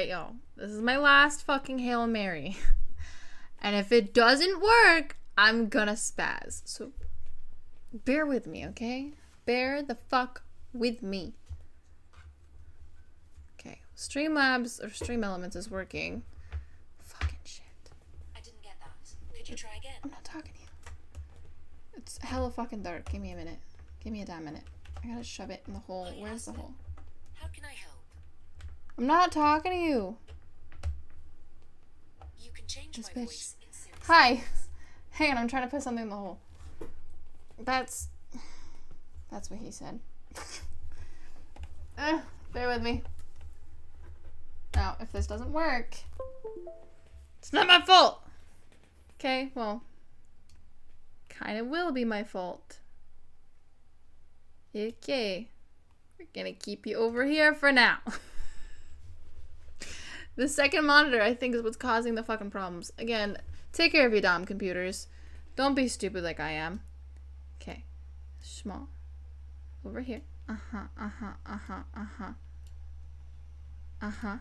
Y'all, this is my last fucking Hail Mary. And if it doesn't work, I'm gonna spaz. So bear with me, okay? Bear the fuck with me. Okay, Streamlabs or Stream Elements is working. Fucking shit. I didn't get that. Could you try again? I'm not talking to you. It's hella fucking dark. Give me a minute. Give me a damn minute. I gotta shove it in the hole. Where's the hole? How can I help? I'm not talking to you. You can change This my bitch. voice in series. Hi. Hang on, I'm trying to put something in the hole. That's what he said. Bear with me. Now, if this doesn't work, it's not my fault. Okay, well, kind of will be my fault. Okay. We're gonna keep you over here for now. The second monitor, I think, is what's causing the fucking problems. Again, take care of your dumb computers. Don't be stupid like I am. Okay. Small. Over here. Uh-huh, uh-huh, uh-huh, uh-huh. Uh-huh.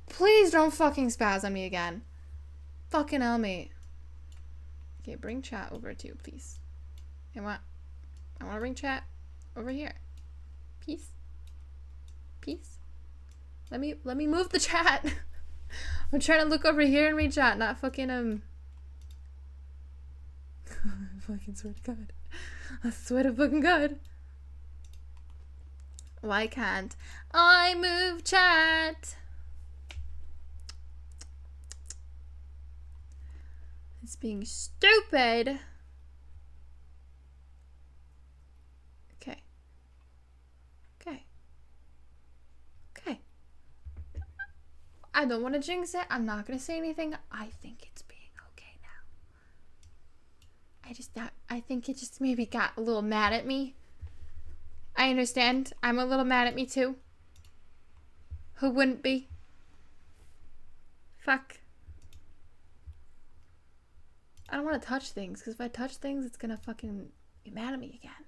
Please don't fucking spaz on me again. Fucking hell, mate. Okay, bring chat over too, please. I want to bring chat over here. Peace. Peace. Let me move the chat. I'm trying to look over here and read chat, not fucking fucking swear to God. I swear to fucking God. Why can't I move chat? It's being stupid. Okay. Okay. Okay. I don't want to jinx it. I'm not going to say anything. I think it's being okay now. I think it just maybe got a little mad at me. I understand. I'm a little mad at me too. Who wouldn't be? Fuck. I don't want to touch things, because if I touch things, it's gonna fucking get mad at me again.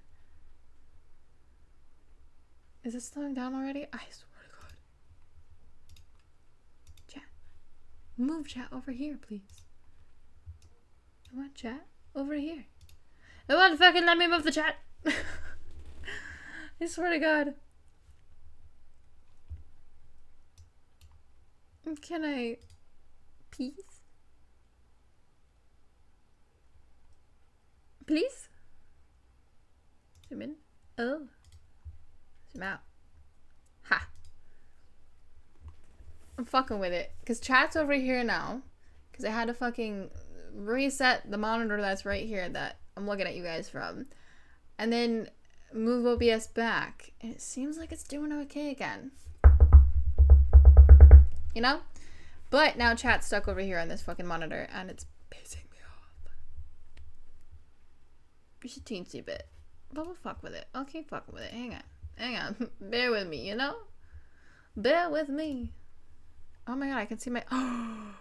Is it slowing down already? I swear to God. Chat. Move chat over here, please. I want chat over here. I want fucking let me move the chat. I swear to God. Can I... Peace? Please? Zoom in. Oh. Zoom out. Ha. I'm fucking with it. Because chat's over here now. Because I had to fucking reset the monitor that's right here that I'm looking at you guys from. And then move OBS back. And it seems like it's doing okay again. You know? But now chat's stuck over here on this fucking monitor. And it's pissing me off. Just a teensy bit. But we'll fuck with it. I'll keep fucking with it. Hang on. Hang on. Bear with me, you know? Bear with me. Oh my God, I can see my... Oh,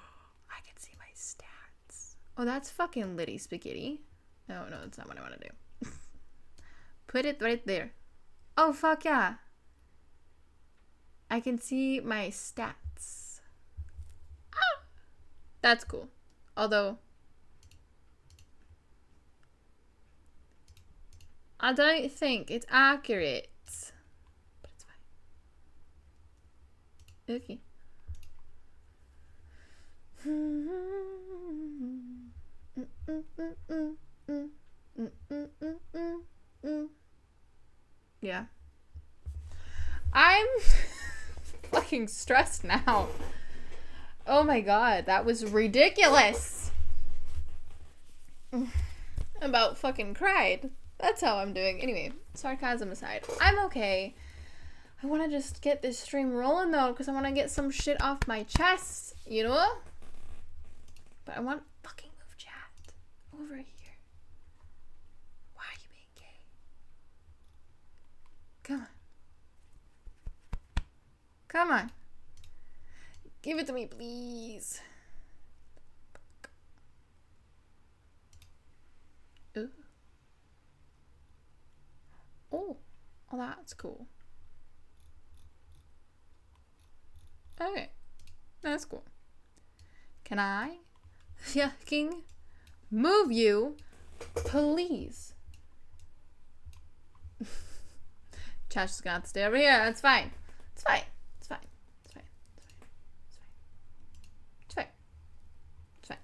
I can see my stats. Oh, that's fucking Liddy Spaghetti. No, that's not what I want to do. Put it right there. Oh, fuck yeah. I can see my stats. Ah! That's cool. Although... I don't think it's accurate. But it's fine. Okay. Yeah. I'm fucking stressed now. Oh my God, that was ridiculous. About fucking cried. That's how I'm doing. Anyway, sarcasm aside, I'm okay. I want to just get this stream rolling though, because I want to get some shit off my chest, you know? But I want fucking move chat over here. Why are you being gay? Come on. Come on. Give it to me, please. Ooh. Oh, that's cool. Okay. That's cool. Can I fucking move you, please? Chat's just gonna have to stay over here. It's fine. It's fine. It's fine. It's fine. It's fine. It's fine. It's fine.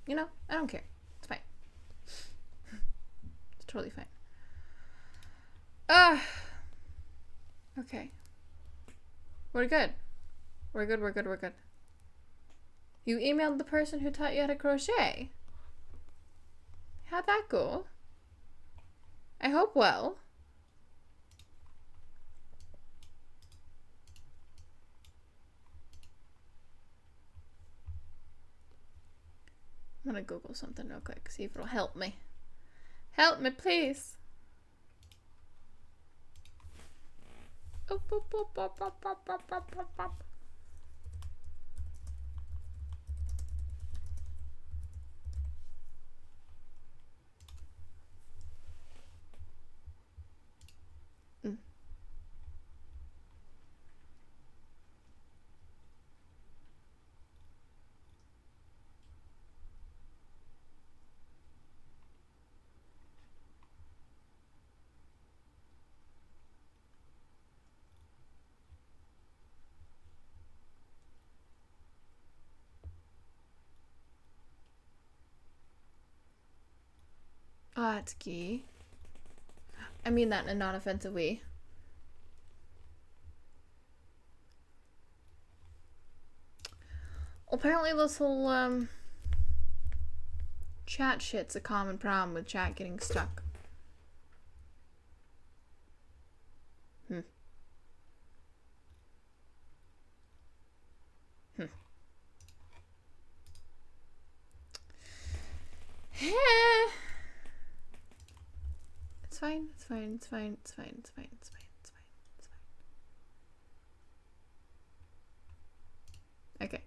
You know, I don't care. It's fine. It's totally fine. Okay. We're good. We're good, we're good, we're good. You emailed the person who taught you how to crochet. How'd that go? I hope well. I'm gonna Google something real quick, see if it'll help me. Help me, please. Oh, boop, boop, boop, boop, boop, boop, boop, boop, boop. Ah, it's gay. I mean that in a non-offensive way. Apparently this whole, chat shit's a common problem with chat getting stuck. It's fine, it's fine, it's fine, it's fine, it's fine, it's fine, it's fine, it's fine. Okay.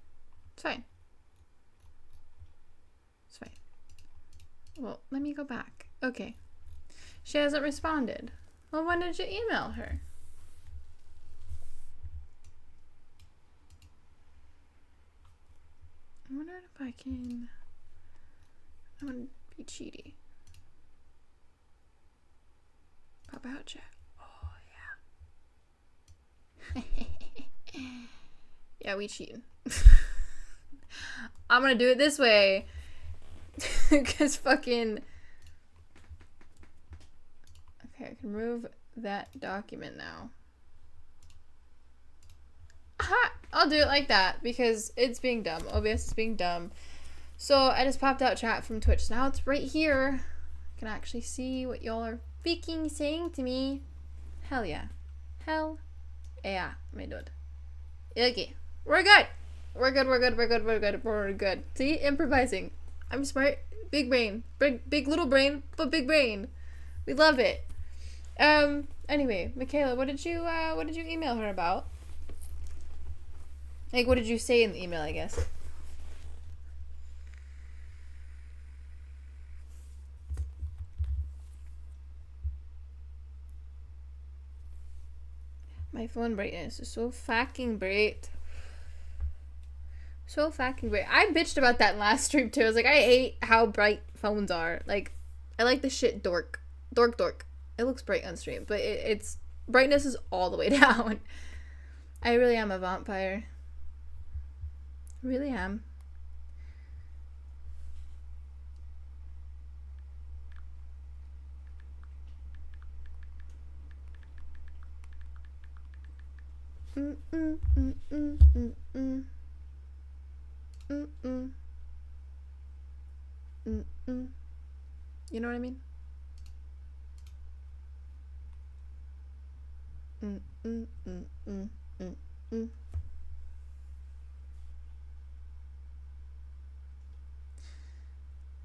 It's fine. It's fine. Well, let me go back. Okay. She hasn't responded. Well, when did you email her? I wonder if I can... I want to be cheaty. Pop out chat. Oh, yeah. Yeah, we cheating. I'm gonna do it this way. Because fucking... Okay, I can remove that document now. Aha! I'll do it like that because it's being dumb. OBS is being dumb. So I just popped out chat from Twitch. Now it's right here. I can actually see what y'all are freaking saying to me. Hell yeah. Hell yeah, my dude. Okay. We're good. We're good, we're good, we're good, we're good, we're good. See? Improvising. I'm smart. Big brain. Big little brain, but big brain. We love it. Anyway, Michaela, what did you email her about? Like, what did you say in the email, I guess? My phone brightness is so fucking bright. So fucking bright. I bitched about that last stream too. I was like, I hate how bright phones are. Like, I like the shit dork. Dork. It looks bright on stream, but it's brightness is all the way down. I really am a vampire. Really am. You know what I mean?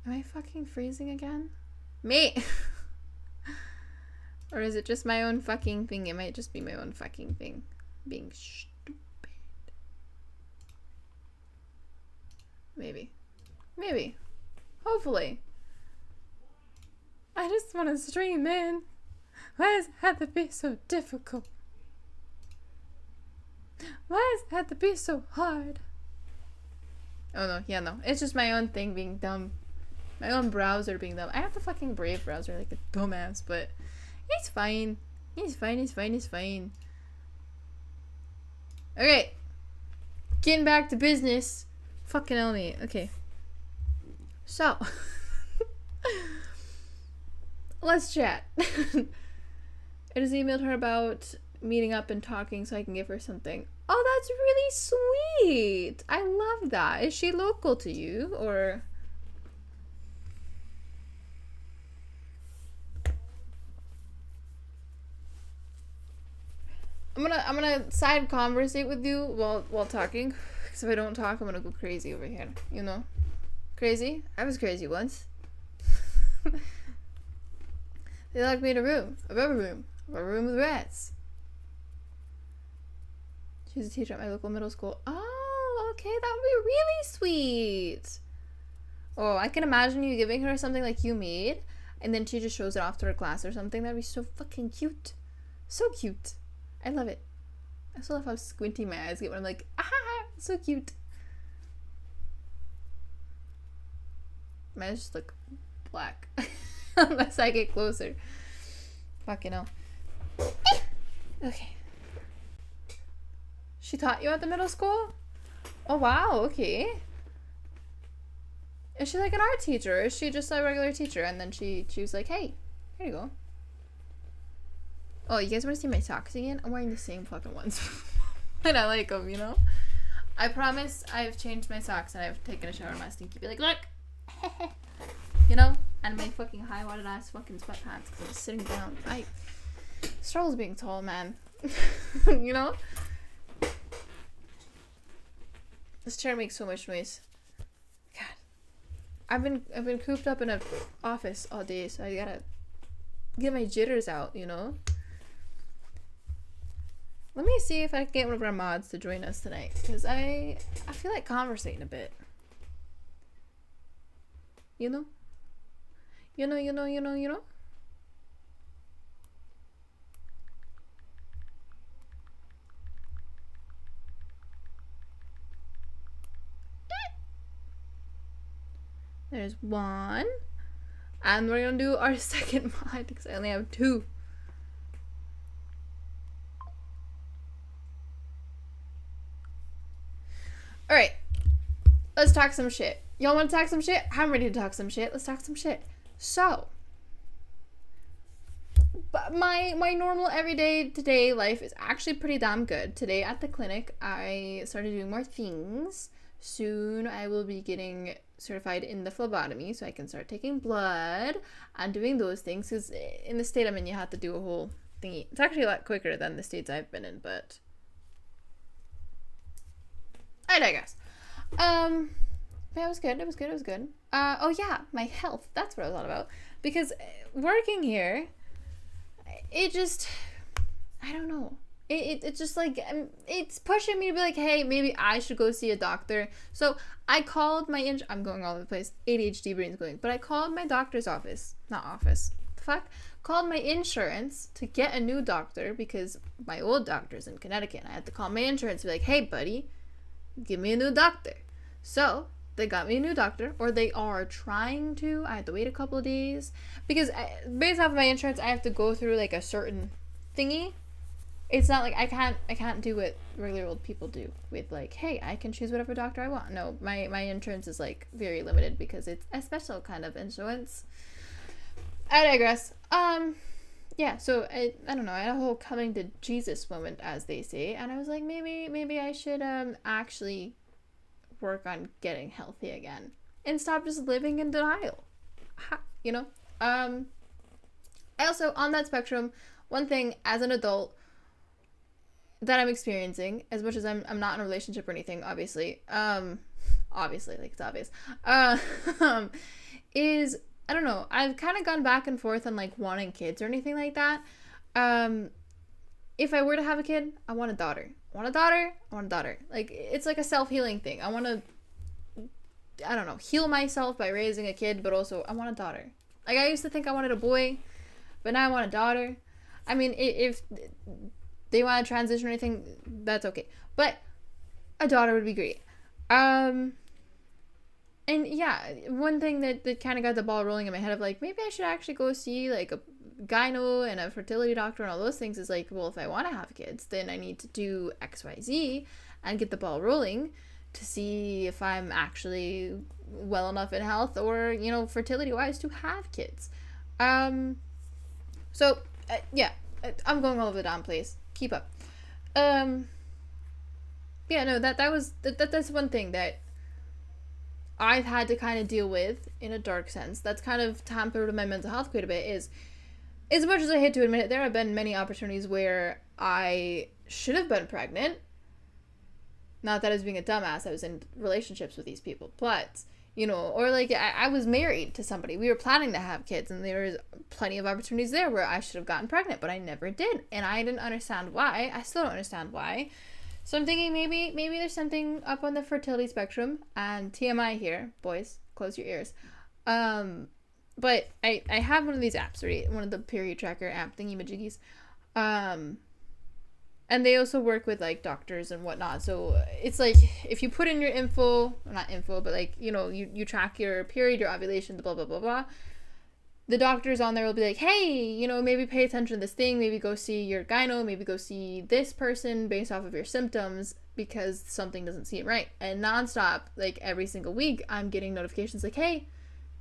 Am I fucking freezing again? Me! Or is it just my own fucking thing? It might just be my own fucking thing. Being stupid. Maybe. Maybe. Hopefully. I just want to stream, man. Why does it have to be so difficult? Why does it have to be so hard? Oh no, yeah, no. It's just my own thing being dumb. My own browser being dumb. I have the fucking Brave browser like a dumbass, but he's fine. He's fine, he's fine, he's fine. Okay. Getting back to business. Fucking hell me. Okay. So. Let's chat. I just emailed her about meeting up and talking so I can give her something. Oh, that's really sweet. I love that. Is she local to you or? I'm gonna side conversate with you while talking. Because if I don't talk, I'm gonna go crazy over here. You know, crazy. I was crazy once. They locked me in a room, a rubber room, a room with rats. She's a teacher at my local middle school. Oh, okay, that would be really sweet. Oh, I can imagine you giving her something like you made, and then she just shows it off to her class or something. That'd be so fucking cute. So cute. I love it. I still love how squinty my eyes get when I'm like, ah, so cute. My eyes just look black. Unless I get closer. Fucking hell. Okay. She taught you at the middle school? Oh wow, okay. Is she like an art teacher? Or is she just a regular teacher? And then she was like, hey, here you go. Oh, you guys want to see my socks again? I'm wearing the same fucking ones. And I like them, you know? I promise I've changed my socks and I've taken a shower in my stinky. Be like, look! You know? And my fucking high-wadded ass fucking sweatpants because I'm sitting down. I struggles being tall, man. You know? This chair makes so much noise. God. I've been cooped up in an office all day, so I gotta get my jitters out, you know? Let me see if I can get one of our mods to join us tonight, because I feel like conversating a bit. You know? You know? There's one. And we're gonna do our second mod, because I only have two. Alright. Let's talk some shit. Y'all wanna talk some shit? I'm ready to talk some shit. Let's talk some shit. So, but my normal everyday today life is actually pretty damn good. Today at the clinic, I started doing more things. Soon I will be getting certified in the phlebotomy, so I can start taking blood and doing those things. Because in the state I'm in, you have to do a whole thingy. It's actually a lot quicker than the states I've been in, but I digress. Yeah, it was good. It was good. Oh yeah, my health. That's what I was on about. Because working here, it just, I don't know. It's just like, it's pushing me to be like, hey, maybe I should go see a doctor. So I called my, I'm going all over the place. ADHD brain's going. But I called my doctor's office. Not office. The fuck? Called my insurance to get a new doctor because my old doctor's in Connecticut. I had to call my insurance to be like, hey, buddy, give me a new doctor. So they got me a new doctor, or they are trying to. I had to wait a couple of days because based off of my insurance, I have to go through like a certain thingy. It's not like I can't do what regular old people do with like, hey, I can choose whatever doctor I want. No, my insurance is like very limited because it's a special kind of insurance. I digress. Yeah, so I don't know, I had a whole coming to Jesus moment, as they say, and I was like, maybe I should actually work on getting healthy again and stop just living in denial. You know? I also, on that spectrum, one thing as an adult that I'm experiencing, as much as I'm not in a relationship or anything, obviously, obviously, like it's obvious, is, I don't know, I've kind of gone back and forth on like wanting kids or anything like that. If I were to have a kid, I want a daughter. I want a daughter. Like, it's like a self-healing thing. I want to, I don't know, heal myself by raising a kid, but also I want a daughter. Like, I used to think I wanted a boy, but now I want a daughter. I mean, if they want to transition or anything, that's okay. But a daughter would be great. And yeah, one thing that kind of got the ball rolling in my head of like, maybe I should actually go see like a gyno and a fertility doctor and all those things is like, well, if I want to have kids, then I need to do XYZ and get the ball rolling to see if I'm actually well enough in health or, you know, fertility wise to have kids. So yeah, I'm going all over the damn place. Keep up. Yeah, no, that's one thing that I've had to kind of deal with in a dark sense. That's kind of tampered with my mental health quite a bit. Is as much as I hate to admit it, there have been many opportunities where I should have been pregnant. Not that I was being a dumbass. I was in relationships with these people, but you know, or like I was married to somebody. We were planning to have kids, and there was plenty of opportunities there where I should have gotten pregnant, but I never did, and I didn't understand why. I still don't understand why. So I'm thinking maybe there's something up on the fertility spectrum, and TMI here, boys, close your ears. But I have one of these apps, right? One of the period tracker app thingy-majiggies. And they also work with like doctors and whatnot. So it's like if you put in your info, not info, but like, you know, you track your period, your ovulation, the blah, blah, blah, blah. The doctors on there will be like, hey, you know, maybe pay attention to this thing, maybe go see your gyno, maybe go see this person based off of your symptoms because something doesn't seem right. And nonstop, like every single week, I'm getting notifications like, hey,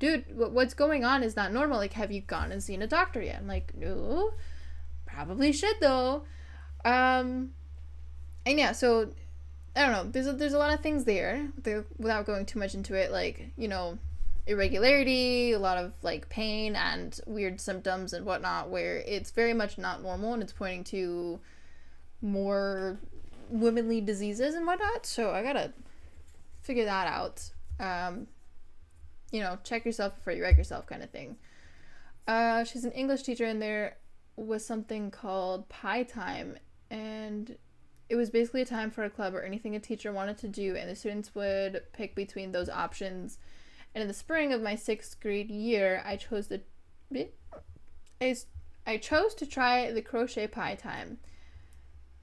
dude, what's going on is not normal. Like, have you gone and seen a doctor yet? I'm like, no, probably should though. And yeah, so I don't know. There's a lot of things there without going too much into it, like, you know, irregularity, a lot of like pain and weird symptoms and whatnot, where it's very much not normal and it's pointing to more womanly diseases and whatnot. So I gotta figure that out. You know, check yourself before you wreck yourself, kind of thing. She's an English teacher, and there was something called Pie Time, and it was basically a time for a club or anything a teacher wanted to do, and the students would pick between those options. And in the spring of my 6th grade year, I chose to try the crochet pie time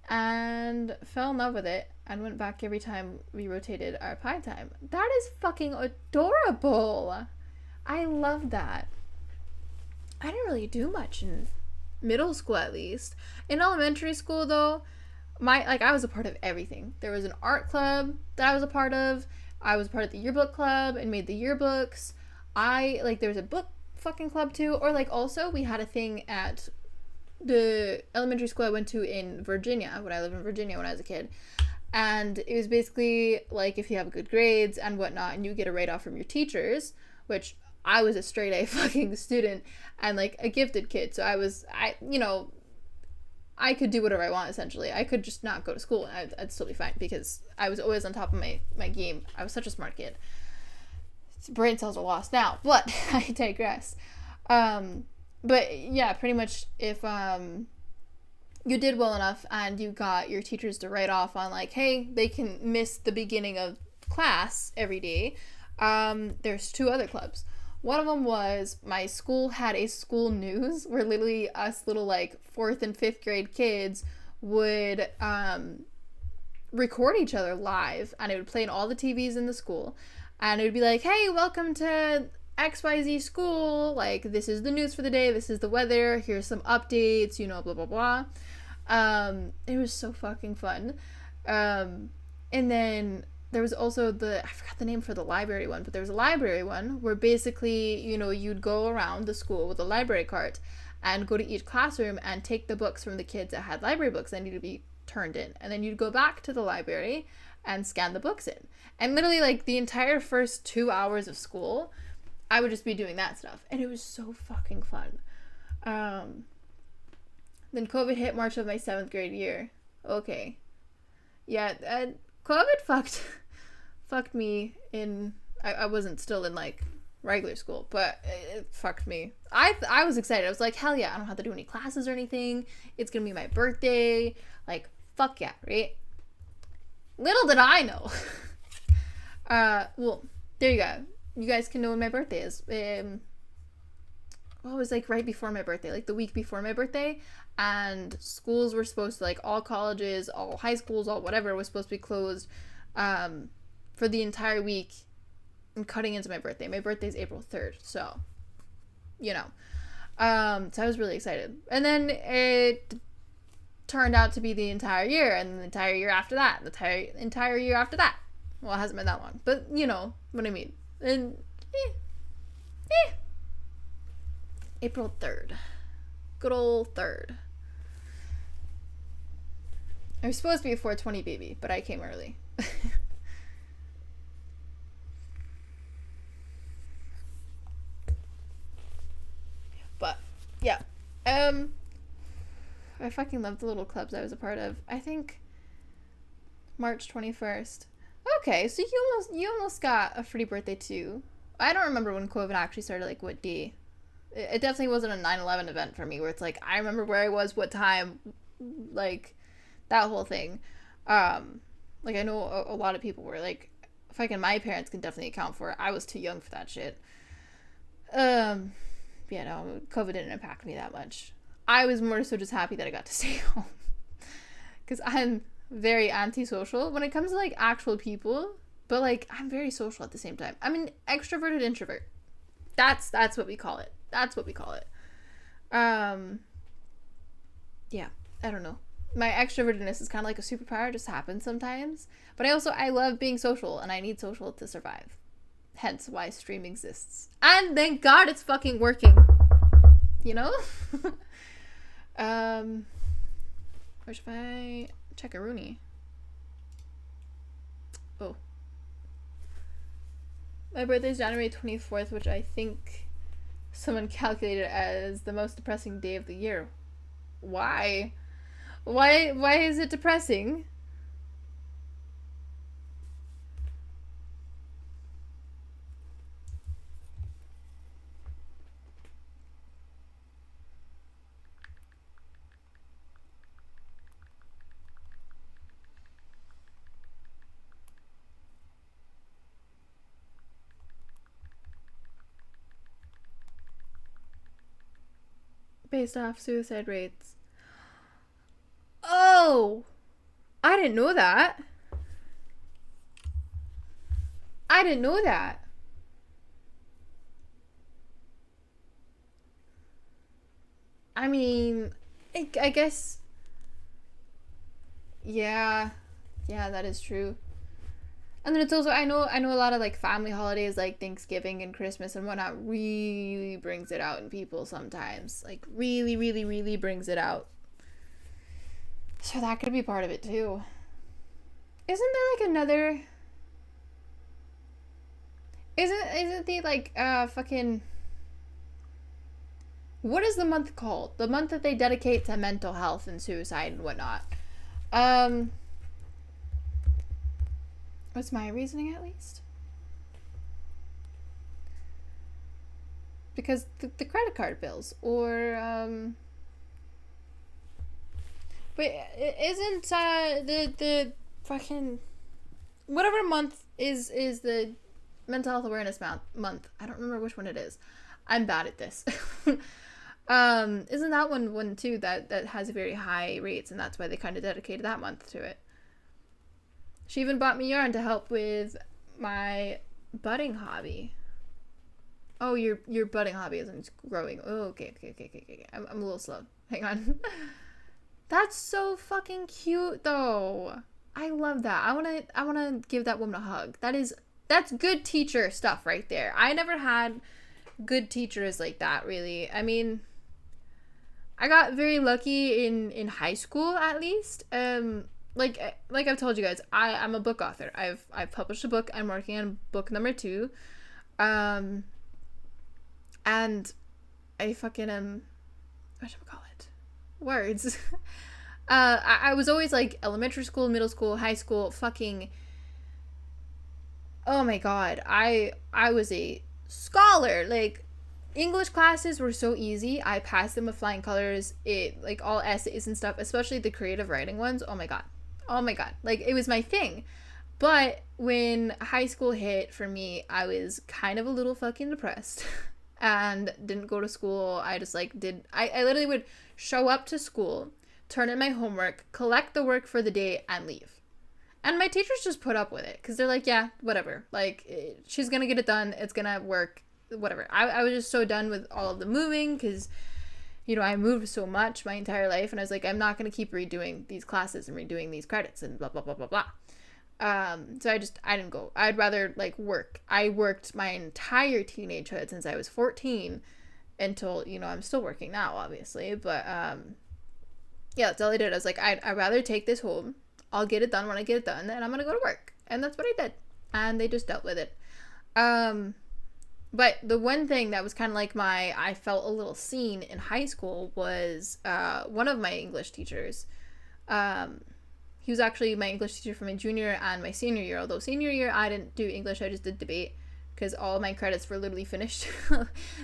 and fell in love with it and went back every time we rotated our pie time. That is fucking adorable. I love that. I didn't really do much in middle school, at least. In elementary school, though, I was a part of everything. There was an art club that I was a part of. I was part of the yearbook club and made the yearbooks. There was a book fucking club too. Or like also we had a thing at the elementary school I went to in Virginia, when I lived in Virginia when I was a kid. And it was basically like if you have good grades and whatnot and you get a write-off from your teachers, which I was a straight A fucking student and like a gifted kid. So I could do whatever I want, essentially. I could just not go to school and I'd still be fine because I was always on top of my game. I was such a smart kid. Brain cells are lost now, but I digress. But yeah, pretty much if you did well enough and you got your teachers to write off on like, hey, they can miss the beginning of class every day, there's 2 other clubs. One of them was my school had a school news where literally us little like 4th and 5th grade kids would record each other live, and it would play in all the TVs in the school, and it would be like, hey, welcome to XYZ school, like this is the news for the day, this is the weather, here's some updates, you know, blah blah blah. It was so fucking fun. And then there was also I forgot the name for the library one, but there was a library one where basically, you know, you'd go around the school with a library cart and go to each classroom and take the books from the kids that had library books that needed to be turned in. And then you'd go back to the library and scan the books in. And literally like the entire first 2 hours of school, I would just be doing that stuff. And it was so fucking fun. Then COVID hit March of my 7th grade year. Okay. Yeah, COVID fucked me in. I wasn't still in like regular school, but it fucked me. I was excited. I was like, hell yeah, I don't have to do any classes or anything. It's gonna be my birthday. Like, fuck yeah, right? Little did I know. Well, there you go. You guys can know when my birthday is. well, it was like right before my birthday, like the week before my birthday, and schools were supposed to, like, all colleges, all high schools, all whatever was supposed to be closed for the entire week and cutting into my birthday. My birthday's April 3rd, so, you know. So I was really excited. And then it turned out to be the entire year, and the entire year after that, the entire year after that. Well, it hasn't been that long, but you know what I mean. And April 3rd. Good old 3rd. I was supposed to be a 420 baby, but I came early. But yeah. I fucking love the little clubs I was a part of. I think March 21st. Okay, so you almost got a free birthday too. I don't remember when COVID actually started, like what day. It definitely wasn't a 9/11 event for me where it's like I remember where I was, what time, like that whole thing. Like I know a lot of people were like, fucking my parents can definitely account for it. I was too young for that shit. Yeah, no, COVID didn't impact me that much. I was more so just happy that I got to stay home. Because I'm very antisocial when it comes to, like, actual people. But, like, I'm very social at the same time. I'm an extroverted introvert. That's what we call it. That's what we call it. Yeah, I don't know. My extrovertedness is kind of like a superpower. It just happens sometimes. But I love being social, and I need social to survive. Hence why stream exists. And thank God it's fucking working. You know? Where should I check a Rooney? Oh. My birthday's January 24th, which I think someone calculated as the most depressing day of the year. Why? Why is it depressing? Based off suicide rates. Oh! I didn't know that. I didn't know that. I mean, I guess. Yeah. Yeah, that is true. And then it's also, I know a lot of, like, family holidays like Thanksgiving and Christmas and whatnot really brings it out in people sometimes. Like, really, really, really brings it out. So that could be part of it too. Isn't there, like, another... Isn't the, like, fucking... What is the month called? The month that they dedicate to mental health and suicide and whatnot. What's my reasoning, at least? Because the credit card bills, or, but isn't, the fucking, whatever month is the mental health awareness month. I don't remember which one it is. I'm bad at this. Isn't that one too that has very high rates, and that's why they kind of dedicated that month to it. She even bought me yarn to help with my budding hobby. Oh, your budding hobby isn't growing. Oh, okay. I'm a little slow. Hang on. That's so fucking cute, though. I love that. I wanna give that woman a hug. That's good teacher stuff right there. I never had good teachers like that, really. I mean, I got very lucky in high school, at least. Like I've told you guys, I'm a book author. I've published a book. I'm working on book number 2. And I fucking whatchamacallit? Words. I was always like elementary school, middle school, high school, fucking, oh my god. I was a scholar. Like, English classes were so easy. I passed them with flying colors. It, like, all essays and stuff, especially the creative writing ones. Oh my god. Like, it was my thing. But when high school hit for me, I was kind of a little fucking depressed. and didn't go to school. I just like I literally would show up to school, turn in my homework, collect the work for the day, and leave. And my teachers just put up with it because they're like, yeah, whatever. Like, she's going to get it done. It's going to work. Whatever. I was just so done with all of the moving because, you know, I moved so much my entire life. And I was like, I'm not going to keep redoing these classes and redoing these credits and blah, blah, blah, blah, blah. So I didn't go. I'd rather, like, work. I worked my entire teenagehood since I was 14 until, you know, I'm still working now, obviously. But, yeah, that's all I did. I was like, I'd rather take this home. I'll get it done when I get it done, and I'm gonna go to work. And that's what I did. And they just dealt with it. But the one thing that was kind of like I felt a little seen in high school was one of my English teachers. He was actually my English teacher for my junior and my senior year. Although senior year, I didn't do English, I just did debate. Because all of my credits were literally finished.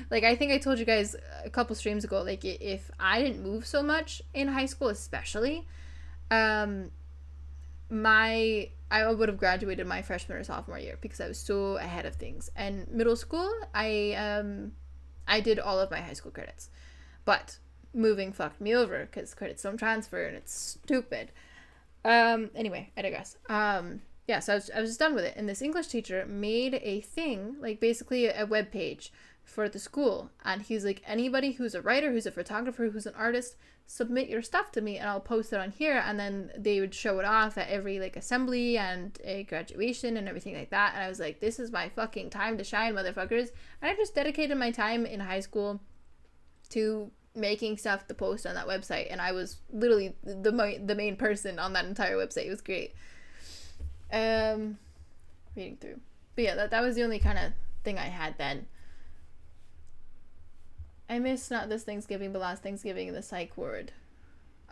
Like, I think I told you guys a couple streams ago, like, if I didn't move so much in high school especially, I would have graduated my freshman or sophomore year because I was so ahead of things. And middle school, I did all of my high school credits, but moving fucked me over because credits don't transfer and it's stupid. Anyway, I digress. Yeah, so I was just done with it. And this English teacher made a thing, like basically a web page for the school. And he's like, anybody who's a writer, who's a photographer, who's an artist, submit your stuff to me and I'll post it on here. And then they would show it off at every like assembly and a graduation and everything like that. And I was like, this is my fucking time to shine, motherfuckers. And I just dedicated my time in high school to making stuff to post on that website. And I was literally the main person on that entire website. It was great. Reading through. But yeah, that was the only kind of thing I had then. I missed not this Thanksgiving, but last Thanksgiving in the psych ward.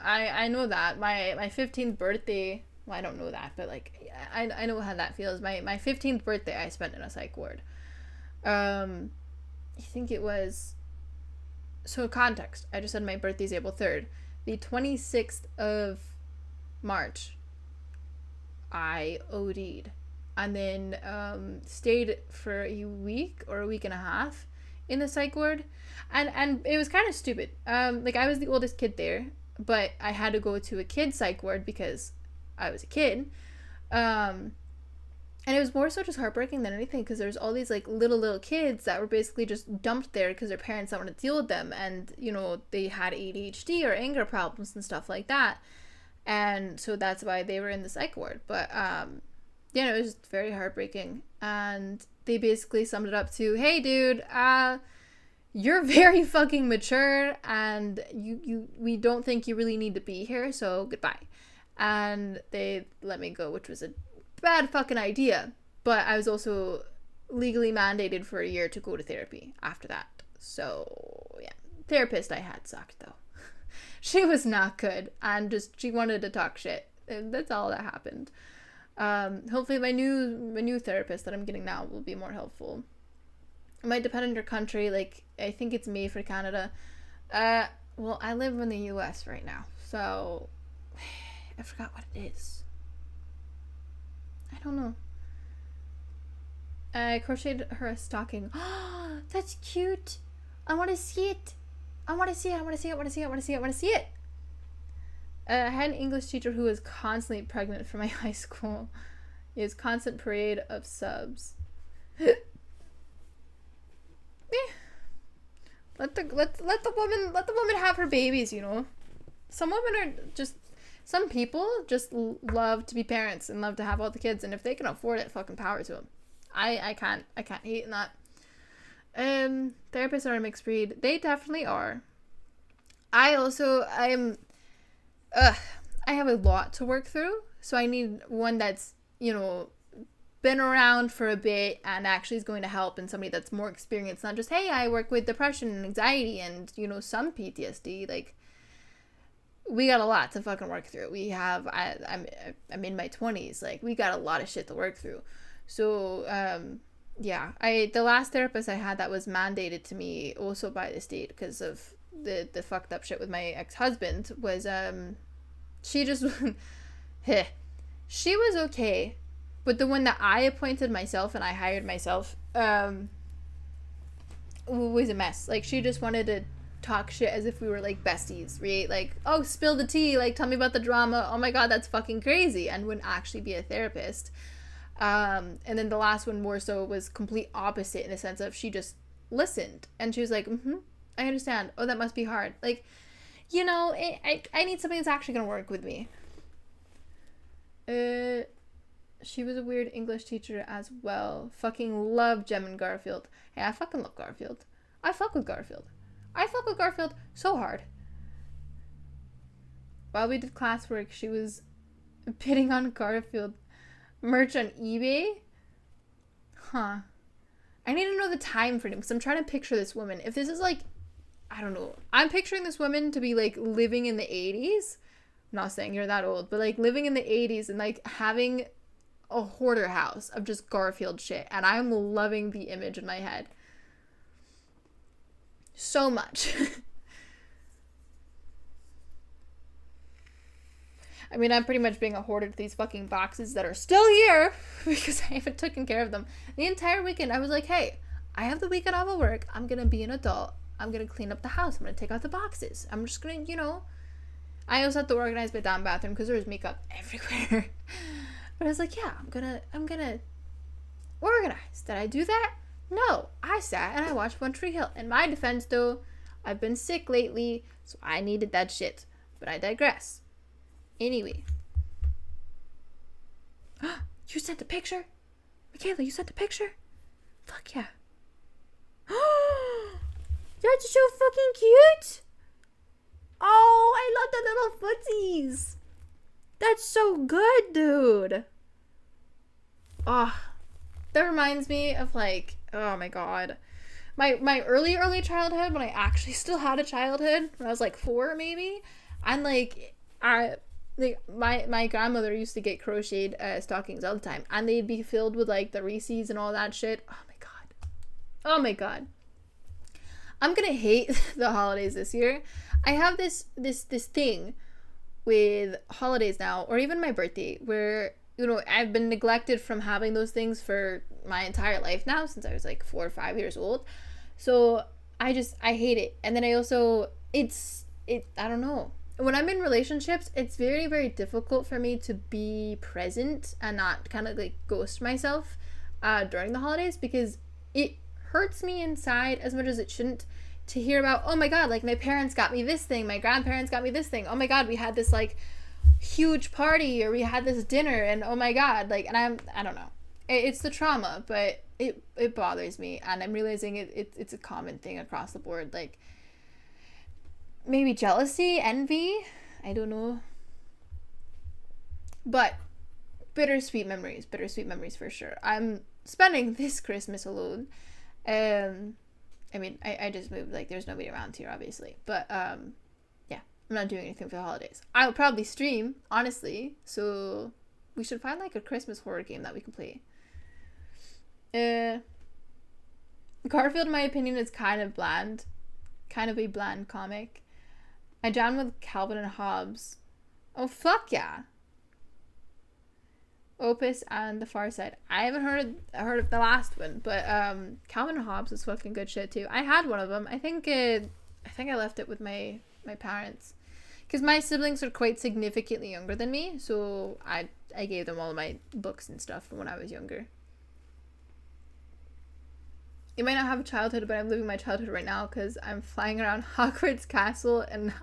I know that. My 15th birthday, well, I don't know that, but like, I know how that feels. My 15th birthday I spent in a psych ward. I think it was, so context, I just said my birthday's April 3rd. The 26th of March, I OD'd. And then stayed for a week or a week and a half in the psych ward. And it was kind of stupid. Like, I was the oldest kid there, but I had to go to a kid psych ward because I was a kid. And it was more so just heartbreaking than anything because there's all these like little kids that were basically just dumped there because their parents don't want to deal with them, and you know, they had ADHD or anger problems and stuff like that, and so that's why they were in the psych ward. But yeah, it was just very heartbreaking. And they basically summed it up to, hey dude, you're very fucking mature and we don't think you really need to be here, so goodbye. And they let me go, which was a bad fucking idea. But I was also legally mandated for a year to go to therapy after that. So yeah, therapist I had sucked though. She was not good and just she wanted to talk shit. And that's all that happened. Hopefully my new therapist that I'm getting now will be more helpful. It might depend on your country. Like, I think it's May for Canada. Well, I live in the US right now, so I forgot what it is. I don't know. I crocheted her a stocking. Oh, that's cute. I want to see it. I want to see it. I had an English teacher who was constantly pregnant for my high school. It was constant parade of subs. Let the woman have her babies, you know. Some people just love to be parents and love to have all the kids, and if they can afford it, fucking power to them. I can't hate in that. Therapists are a mixed breed. They definitely are. I have a lot to work through, so I need one that's, you know, been around for a bit and actually is going to help, and somebody that's more experienced, not just, hey, I work with depression and anxiety and, you know, some PTSD. Like, we got a lot to fucking work through. I'm in my 20s, like, we got a lot of shit to work through. So yeah, the last therapist I had that was mandated to me also by the state because of the fucked up shit with my ex-husband was she just she was okay. But the one that I appointed myself and I hired myself, was a mess. Like, she just wanted to talk shit as if we were like besties, right? Like, oh, spill the tea, like tell me about the drama. Oh my god, that's fucking crazy, and wouldn't actually be a therapist. And then the last one more so was complete opposite in the sense of she just listened and she was like, I understand. Oh, that must be hard. Like, you know, I need something that's actually gonna work with me. She was a weird English teacher as well. Fucking love Jem and Garfield. Hey, I fucking love Garfield. I fuck with Garfield. I fuck with Garfield so hard. While we did classwork, she was bidding on Garfield merch on eBay. Huh. I need to know the time frame because I'm trying to picture this woman. If this is like, I don't know. I'm picturing this woman to be like living in the 80s. I'm not saying you're that old, but like living in the 80s and like having a hoarder house of just Garfield shit. And I'm loving the image in my head. So much. I mean, I'm pretty much being a hoarder to these fucking boxes that are still here because I haven't taken care of them. The entire weekend, I was like, hey, I have the weekend off of work. I'm going to be an adult. I'm going to clean up the house. I'm going to take out the boxes. I'm just going to, you know. I also had to organize my damn bathroom because there was makeup everywhere. But I was like, yeah, I'm going to organize. Did I do that? No, I sat and I watched One Tree Hill. In my defense, though, I've been sick lately, so I needed that shit. But I digress. Anyway. You sent a picture? Michaela, you sent a picture? Fuck yeah. That's so fucking cute. Oh, I love the little footsies. That's so good, dude. Oh, that reminds me of like, oh my god, my early childhood when I actually still had a childhood when I was like 4 maybe, and like my grandmother used to get crocheted stockings all the time, and they'd be filled with like the Reese's and all that shit. Oh my god, I'm gonna hate the holidays this year. I have this thing with holidays now, or even my birthday, where, you know, I've been neglected from having those things for my entire life now, since I was like 4 or 5 years old. So I hate it. And then I also, I don't know. When I'm in relationships, it's very, very difficult for me to be present and not kind of like ghost myself during the holidays, because it hurts me inside as much as it shouldn't to hear about, oh my god, like my parents got me this thing, my grandparents got me this thing, oh my god, we had this like huge party, or we had this dinner, and oh my god, like, and I don't know, it's the trauma, but it bothers me, and I'm realizing it's a common thing across the board, like maybe jealousy, envy, I don't know, but bittersweet memories for sure. I'm spending this Christmas alone. I mean, I just moved, like, there's nobody around here, obviously, but, yeah, I'm not doing anything for the holidays. I'll probably stream, honestly, so we should find, like, a Christmas horror game that we can play. Garfield, in my opinion, is kind of a bland comic. I jammed with Calvin and Hobbes. Oh, fuck yeah. Opus and The Far Side. I haven't heard of the last one, but Calvin and Hobbes is fucking good shit too. I had one of them. I think I left it with my parents, because my siblings are quite significantly younger than me, so I gave them all of my books and stuff from when I was younger. You might not have a childhood, but I'm living my childhood right now because I'm flying around Hogwarts Castle and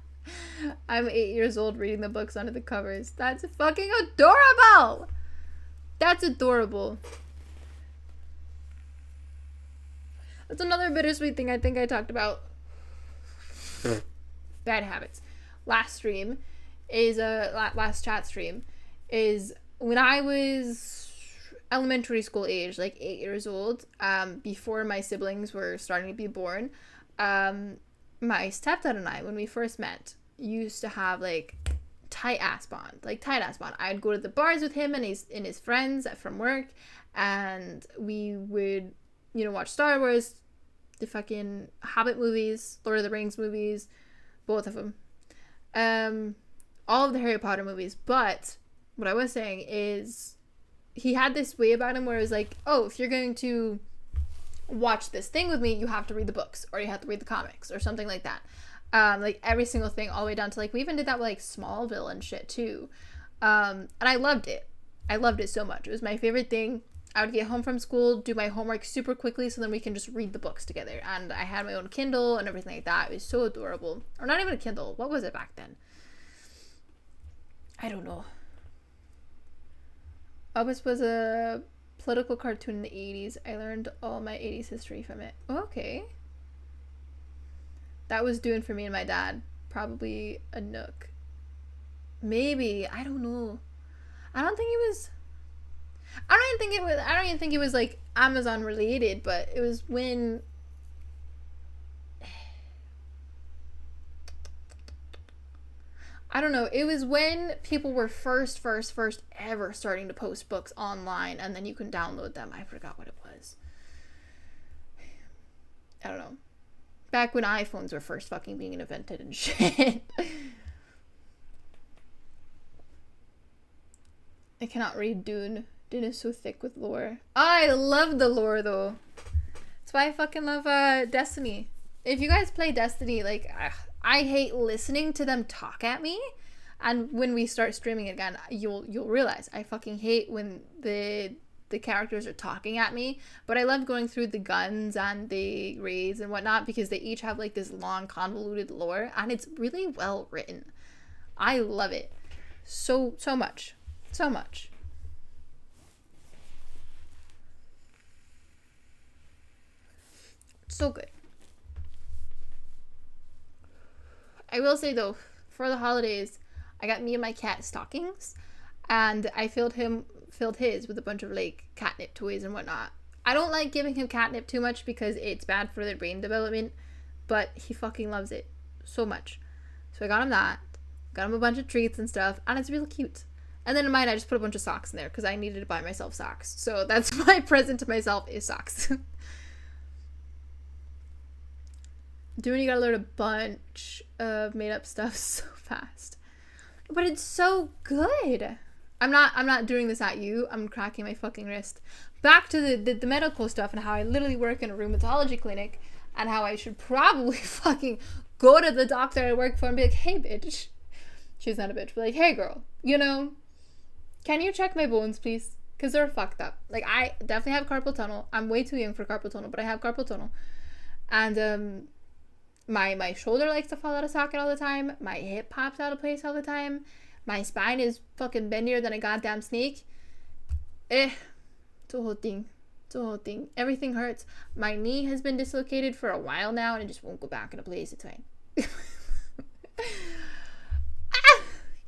I'm 8 years old reading the books under the covers. That's fucking adorable! That's adorable. That's another bittersweet thing I think I talked about. Bad habits. Last stream is last chat stream is when I was elementary school age, like 8 years old, before my siblings were starting to be born. My stepdad and I, when we first met, used to have like tight ass bond. I'd go to the bars with him and his friends from work, and we would, you know, watch Star Wars, the fucking Hobbit movies, Lord of the Rings movies, both of them, all of the Harry Potter movies. But what I was saying is, he had this way about him where it was like, oh, if you're going to watch this thing with me, you have to read the books or you have to read the comics or something like that. Like every single thing all the way down to like, we even did that with like Smallville and shit too. And I loved it. I loved it so much. It was my favorite thing. I would get home from school, do my homework super quickly so then we can just read the books together. And I had my own Kindle and everything like that. It was so adorable. Or not even a Kindle. What was it back then? I don't know. Obus was a political cartoon in the 80s. I learned all my 80s history from it. Okay. That was doing for me and my dad. Probably a Nook. Maybe. I don't know. I don't even think it was like Amazon related, but it was when I don't know, it was when people were first ever starting to post books online and then you can download them. I forgot what it was. I don't know. Back when iPhones were first fucking being invented and shit. I cannot read Dune. Dune is so thick with lore. I love the lore though. That's why I fucking love Destiny. If you guys play Destiny, like I hate listening to them talk at me. And when we start streaming again, you'll realize I fucking hate when the characters are talking at me. But I love going through the guns and the raids and whatnot because they each have like this long convoluted lore and it's really well written. I love it so much. So much. So good. I will say though, for the holidays, I got me and my cat stockings, and I filled his with a bunch of like catnip toys and whatnot. I don't like giving him catnip too much because it's bad for their brain development, but he fucking loves it so much. So I got him that, got him a bunch of treats and stuff, and it's really cute. And then in mine, I just put a bunch of socks in there because I needed to buy myself socks. So that's my present to myself is socks. Doing, you gotta learn a bunch of made up stuff so fast. But it's so good. I'm not doing this at you. I'm cracking my fucking wrist. Back to the medical stuff and how I literally work in a rheumatology clinic and how I should probably fucking go to the doctor I work for and be like, hey bitch. She's not a bitch, but like, hey girl, you know, can you check my bones, please? Because they're fucked up. Like, I definitely have carpal tunnel. I'm way too young for carpal tunnel, but I have carpal tunnel. And, my shoulder likes to fall out of socket all the time. My hip pops out of place all the time. My spine is fucking bendier than a goddamn snake. It's a whole thing. It's a whole thing. Everything hurts. My knee has been dislocated for a while now, and it just won't go back into place. It's fine.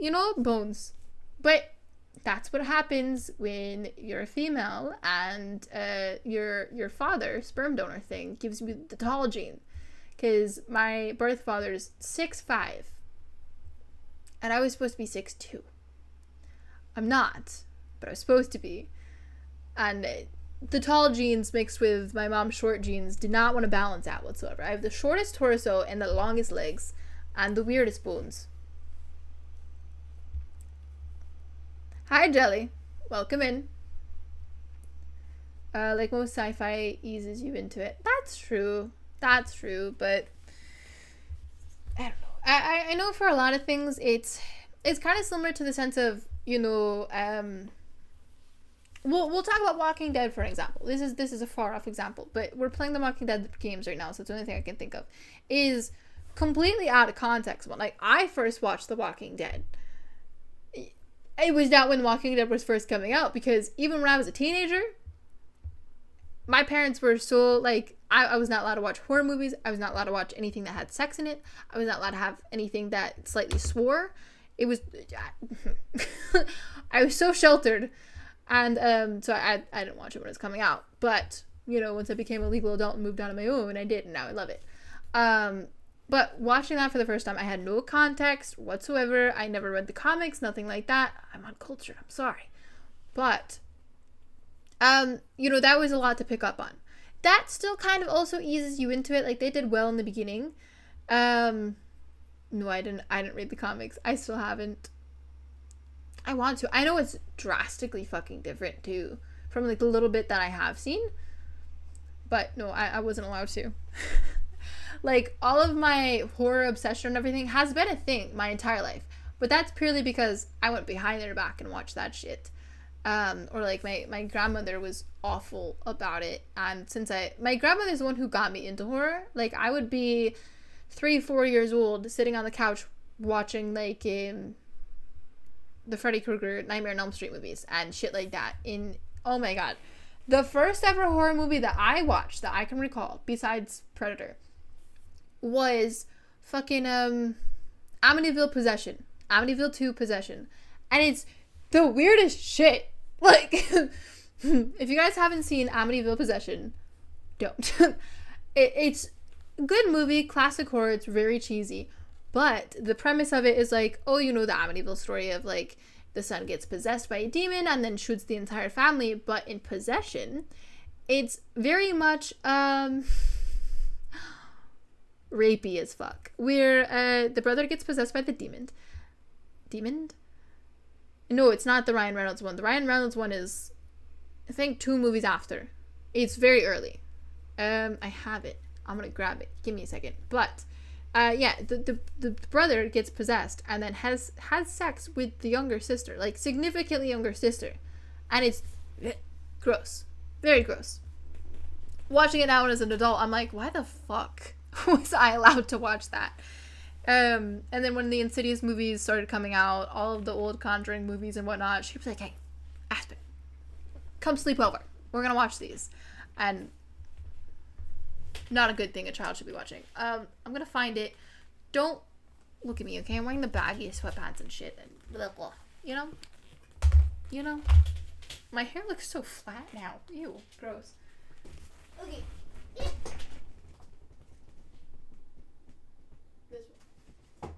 You know, bones. But that's what happens when you're a female and your father, sperm donor thing, gives you the tall gene. Because my birth father's 6'5", and I was supposed to be 6'2". I'm not, but I was supposed to be. And the tall genes mixed with my mom's short genes did not want to balance out whatsoever. I have the shortest torso and the longest legs and the weirdest bones. Hi, Jelly. Welcome in. Like most sci-fi eases you into it. That's true. That's true, but I don't know. I know for a lot of things it's kind of similar to the sense of, you know, we'll talk about Walking Dead for example. This is a far off example, but we're playing the Walking Dead games right now, so it's the only thing I can think of. Is completely out of context. When like I first watched The Walking Dead, it was not when Walking Dead was first coming out, because even when I was a teenager, my parents were so like, I was not allowed to watch horror movies. I was not allowed to watch anything that had sex in it. I was not allowed to have anything that slightly swore. It was I was so sheltered, and so I didn't watch it when it was coming out. But you know, once I became a legal adult and moved out on my own, I did, and now I love it. But watching that for the first time, I had no context whatsoever. I never read the comics, nothing like that. I'm uncultured, I'm sorry. But you know, that was a lot to pick up on. That still kind of also eases you into it. Like, they did well in the beginning. No, I didn't read the comics. I still haven't. I want to. I know it's drastically fucking different too from like the little bit that I have seen. but no, I wasn't allowed to. Like, all of my horror obsession and everything has been a thing my entire life. But that's purely because I went behind their back and watched that shit. Or like my grandmother was awful about it. And since my grandmother's the one who got me into horror. Like, I would be 3-4 years old sitting on the couch watching like the Freddy Krueger Nightmare on Elm Street movies and shit like that. Oh my god. The first ever horror movie that I watched that I can recall, besides Predator, was fucking Amityville Possession. Amityville 2 Possession. And it's the weirdest shit. Like, if you guys haven't seen Amityville Possession, don't. It's a good movie, classic horror, it's very cheesy. But the premise of it is like, oh, you know the Amityville story of like, the son gets possessed by a demon and then shoots the entire family. But in Possession, it's very much rapey as fuck. Where the brother gets possessed by the demon. No, it's not the Ryan Reynolds one. The Ryan Reynolds one is, I think, 2 movies after. It's very early. I have it. I'm gonna grab it. Give me a second. But yeah, the brother gets possessed and then has sex with the younger sister, like significantly younger sister, and it's gross, very gross. Watching it now as an adult, I'm like, why the fuck was I allowed to watch that? And then when the Insidious movies started coming out, all of the old Conjuring movies and whatnot, she was like, hey, Aspen, come sleep over. We're gonna watch these. And not a good thing a child should be watching. I'm gonna find it. Don't look at me, okay? I'm wearing the baggiest sweatpants and shit. And blah, blah. You know? You know? My hair looks so flat now. Ew, gross. Okay. This one.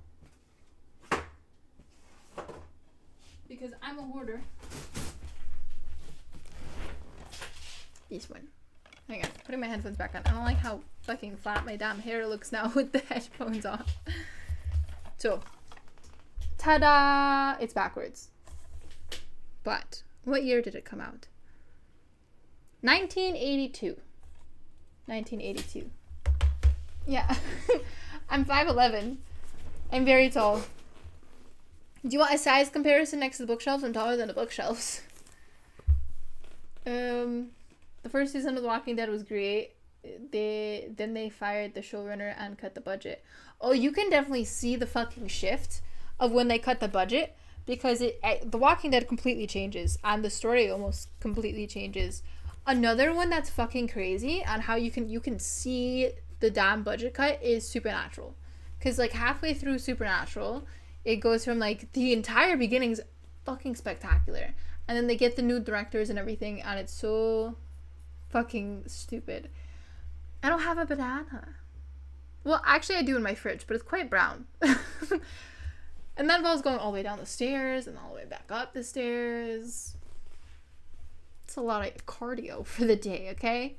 Because I'm a hoarder. This one. Hang on, putting my headphones back on. I don't like how fucking flat my damn hair looks now with the headphones on. So, ta-da! It's backwards. But, what year did it come out? 1982. 1982. Yeah. I'm 5'11". I'm very tall. Do you want a size comparison next to the bookshelves? I'm taller than the bookshelves. The first season of The Walking Dead was great. Then they fired the showrunner and cut the budget. Oh, you can definitely see the fucking shift of when they cut the budget, because The Walking Dead completely changes and the story almost completely changes. Another one that's fucking crazy and how you can see the damn budget cut is Supernatural. Because like halfway through Supernatural, it goes from like the entire beginning's fucking spectacular, and then they get the new directors and everything, and it's so fucking stupid. I don't have a banana. Well, actually I do in my fridge, but it's quite brown. And that involves going all the way down the stairs and all the way back up the stairs. It's a lot of cardio for the day, okay?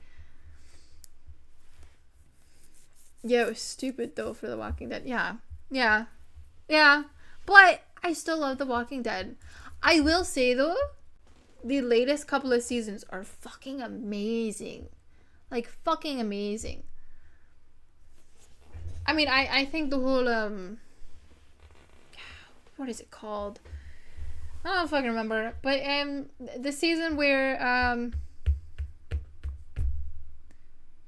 Yeah, it was stupid though for The Walking Dead. Yeah. But I still love The Walking Dead. I will say though, the latest couple of seasons are fucking amazing. Like, fucking amazing. I mean, I think the whole, what is it called? I don't fucking remember. But, the season where,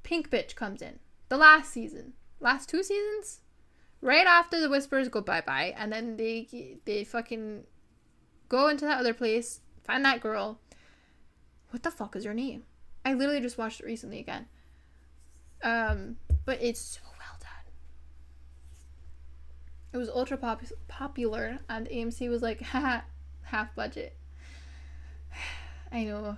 Pink Bitch comes in. The last season. Last 2 seasons? Right after the Whispers go bye-bye, and then they fucking go into that other place, find that girl. What the fuck is her name? I literally just watched it recently again. But it's so well done. It was ultra popular, and AMC was like, haha, half budget. I know.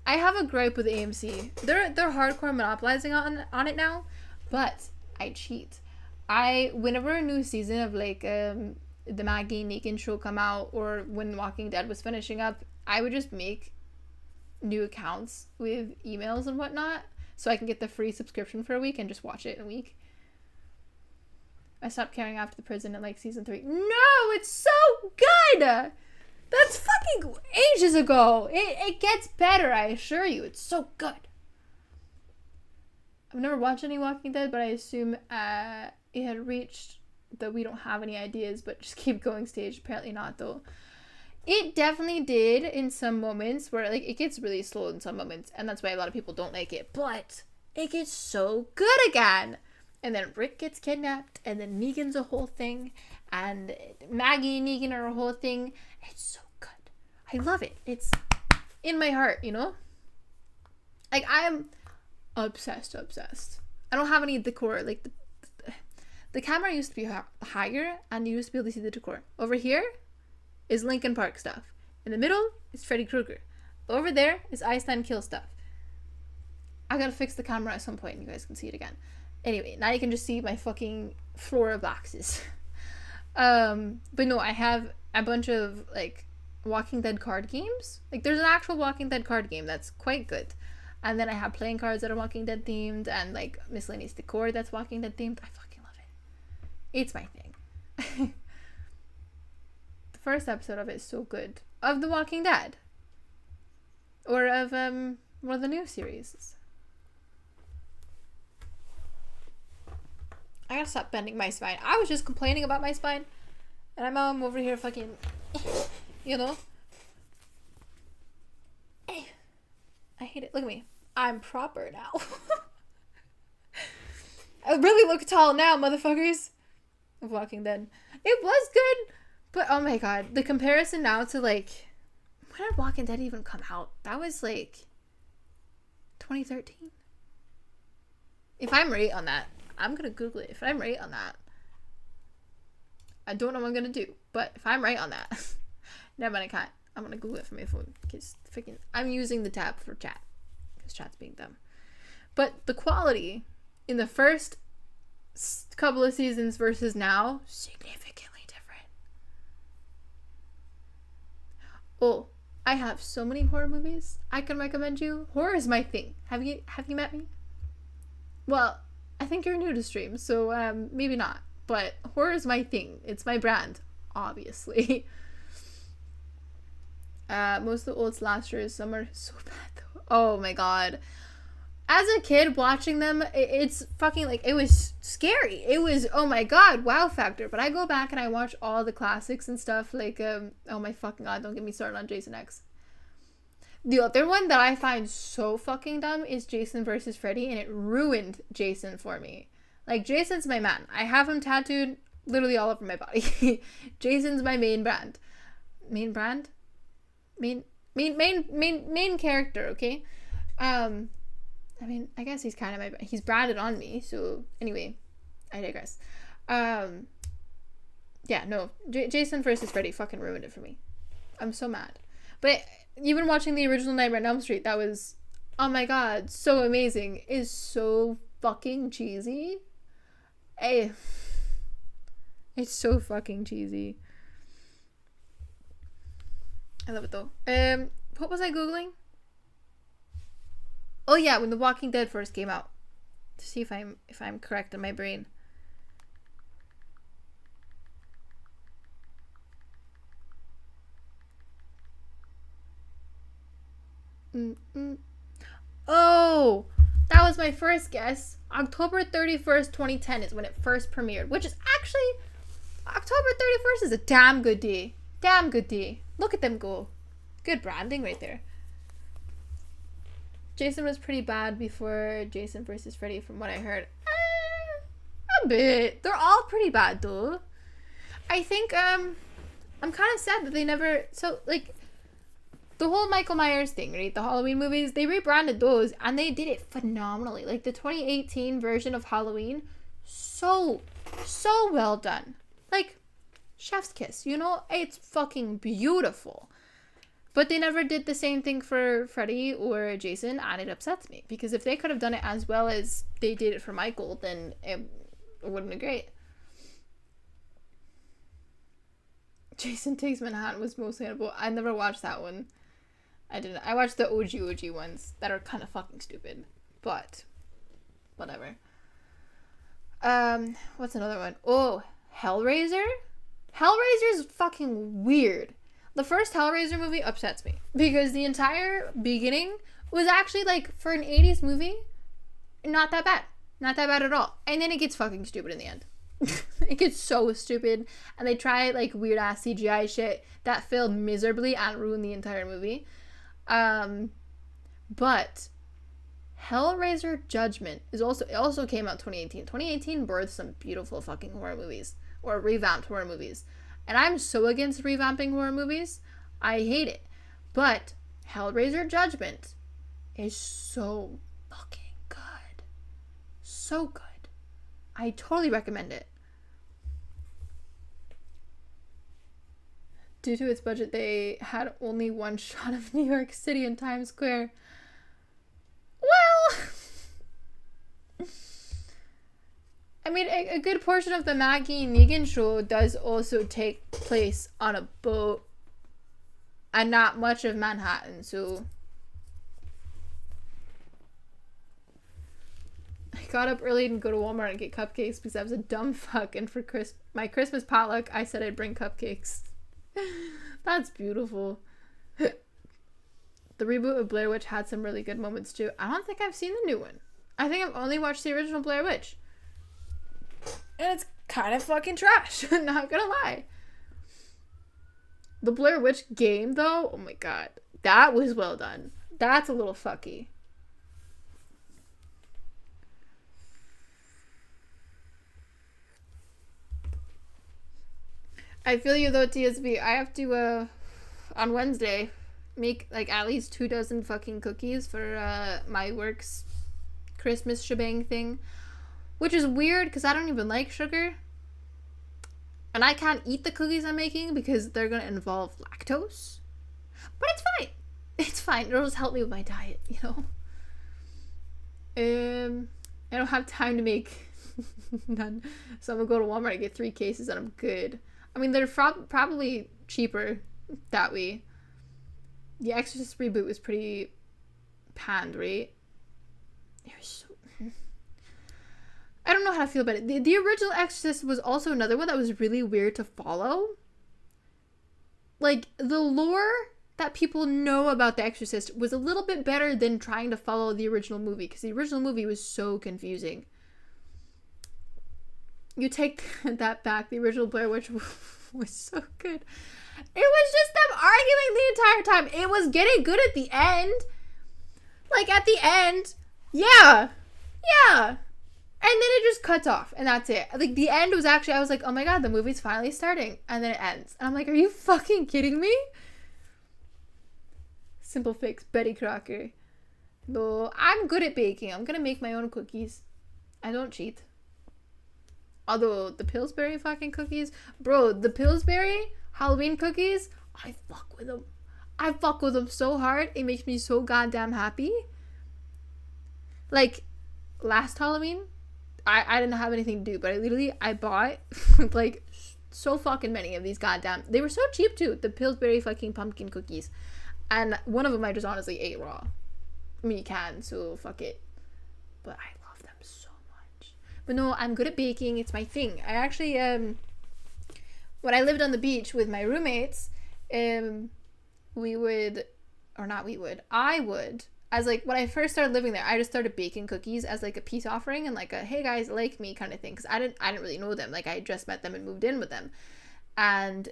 I have a gripe with AMC. They're hardcore monopolizing on it now, but I cheat. Whenever a new season of like the Maggie Negan show come out, or when Walking Dead was finishing up, I would just make new accounts with emails and whatnot so I can get the free subscription for a week and just watch it in a week. I stopped caring after the prison in like season 3. No, it's so good! That's fucking ages ago. It gets better, I assure you. It's so good. I've never watched any Walking Dead, but I assume it had reached the we don't have any ideas but just keep going stage. Apparently not, though. It definitely did in some moments where like it gets really slow in some moments, and that's why a lot of people don't like it, but it gets so good again. And then Rick gets kidnapped, and then Negan's a whole thing, and Maggie and Negan are a whole thing. It's so good. I love it. It's in my heart, you know? Like, I am obsessed. I don't have any decor. Like, the camera used to be higher, and you used to be able to see the decor. Over here is Linkin Park stuff. In the middle is Freddy Krueger. Over there is I Stand Kill stuff. I gotta fix the camera at some point, and you guys can see it again. Anyway, now you can just see my fucking floor of boxes. But no, I have a bunch of, like, Walking Dead card games. Like, there's an actual Walking Dead card game that's quite good. And then I have playing cards that are Walking Dead themed, and, like, miscellaneous decor that's Walking Dead themed. I fucking love it. It's my thing. The first episode of it is so good. Of The Walking Dead. Or of, one of the new series. I gotta stop bending my spine. I was just complaining about my spine, and I'm over here fucking, you know? I hate it. Look at me. I'm proper now. I really look tall now, motherfuckers. Of Walking Dead. It was good, but oh my god. The comparison now to, like, when did Walking Dead even come out? That was, like, 2013? If I'm right on that, I'm gonna Google it. If I'm right on that, I don't know what I'm gonna do, but if I'm right on that, never mind, I can't. I'm gonna Google it from my phone because freaking I'm using the tab for chat because chat's being dumb. But the quality in the first couple of seasons versus now, significantly different. Oh, I have so many horror movies I can recommend you. Horror is my thing. Have you met me? Well, I think you're new to stream, so maybe not. But horror is my thing. It's my brand, obviously. Most of the old slashers, some are so bad though. Oh my god. As a kid watching them, it's fucking like, it was scary. It was, oh my god, wow factor. But I go back and I watch all the classics and stuff like, oh my fucking god, don't get me started on Jason X. The other one that I find so fucking dumb is Jason versus Freddy, and it ruined Jason for me. Like, Jason's my man. I have him tattooed literally all over my body. Jason's my main brand. Main brand? Main character, okay? I mean, I guess he's kind of he's branded on me, so anyway, I digress. Yeah, no, Jason versus Freddy fucking ruined it for me. I'm so mad. But even watching the original Nightmare on Elm Street, that was, oh my god, so amazing. Is so fucking cheesy. Hey, it's so fucking cheesy. I love it though. What was I googling? Oh yeah, when The Walking Dead first came out. To see if I'm correct in my brain. Oh, that was my first guess. October 31st, 2010 is when it first premiered, which is actually, October 31st is a damn good day. Damn good day. Look at them go. Good branding right there. Jason was pretty bad before Jason versus Freddy, from what I heard. A bit. They're all pretty bad though. I think I'm kind of sad that they never, so like, the whole Michael Myers thing, right? The Halloween movies, they rebranded those and they did it phenomenally. Like the 2018 version of Halloween, so well done. Like, chef's kiss, you know? It's fucking beautiful. But they never did the same thing for Freddy or Jason, and it upsets me. Because if they could have done it as well as they did it for Michael, then it would have been great. Jason Takes Manhattan was mostly edible. I never watched that one. I didn't. I watched the OG ones that are kind of fucking stupid. But, whatever. What's another one? Oh, Hellraiser? Hellraiser is fucking weird. The first Hellraiser movie upsets me because the entire beginning was actually, like, for an 80s movie, Not that bad. Not that bad at all. And then it gets fucking stupid in the end. It gets so stupid. And they try like weird ass CGI shit that failed miserably and ruined the entire movie. But Hellraiser Judgment it also came out 2018. 2018 birthed some beautiful fucking horror movies. Or revamped horror movies. And I'm so against revamping horror movies. I hate it. But Hellraiser Judgment is so fucking good. So good. I totally recommend it. Due to its budget, they had only one shot of New York City and Times Square. Well, I mean, a good portion of the Maggie and Negan show does also take place on a boat and not much of Manhattan, so I got up early and go to Walmart and get cupcakes because I was a dumb fuck, and for my Christmas potluck, I said I'd bring cupcakes. That's beautiful. The reboot of Blair Witch had some really good moments too. I don't think I've seen the new one. I think I've only watched the original Blair Witch. And it's kind of fucking trash. Not gonna lie. The Blair Witch game though, oh my god. That was well done. That's a little fucky. I feel you though, TSB. I have to, on Wednesday, make like at least 24 fucking cookies for my work's Christmas shebang thing. Which is weird because I don't even like sugar. And I can't eat the cookies I'm making because they're going to involve lactose. But it's fine. It's fine. It'll just help me with my diet, you know. I don't have time to make none. So I'm going to go to Walmart and get 3 cases and I'm good. I mean, they're probably cheaper that way. The Exorcist reboot was pretty panned, right? It was so... I don't know how to feel about it. The original Exorcist was also another one that was really weird to follow. Like, the lore that people know about The Exorcist was a little bit better than trying to follow the original movie, because the original movie was so confusing. You take that back, the original Blair Witch was so good. It was just them arguing the entire time. It was getting good at the end. Like, at the end, yeah. And then it just cuts off, and that's it. Like, the end was actually, I was like, oh my god, the movie's finally starting. And then it ends. And I'm like, are you fucking kidding me? Simple Fix, Betty Crocker. No, I'm good at baking. I'm gonna make my own cookies. I don't cheat. Although, the Pillsbury fucking cookies, bro, the Pillsbury Halloween cookies, I fuck with them. I fuck with them so hard. It makes me so goddamn happy. Like, last Halloween, I didn't have anything to do, but I bought like so fucking many of these goddamn, they were so cheap too, the Pillsbury fucking pumpkin cookies, and one of them I just honestly ate raw. I mean, you can, so fuck it, but I love them so much. But no, I'm good at baking. It's my thing. I actually when I lived on the beach with my roommates, I would, as like, when I first started living there, I just started baking cookies as like a peace offering and like a, hey guys, like me kind of thing. Cause I didn't really know them. Like, I just met them and moved in with them. And,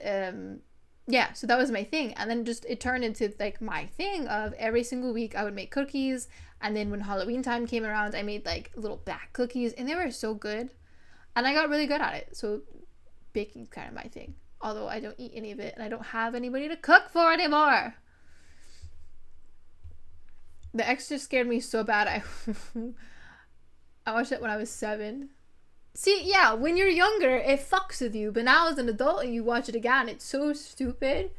yeah, so that was my thing. And then just, it turned into like my thing of every single week I would make cookies. And then when Halloween time came around, I made like little back cookies and they were so good. And I got really good at it. So baking's kind of my thing. Although I don't eat any of it and I don't have anybody to cook for anymore. The Exorcist scared me so bad. I watched it when I was 7. See, yeah, when you're younger, it fucks with you. But now as an adult and you watch it again, it's so stupid.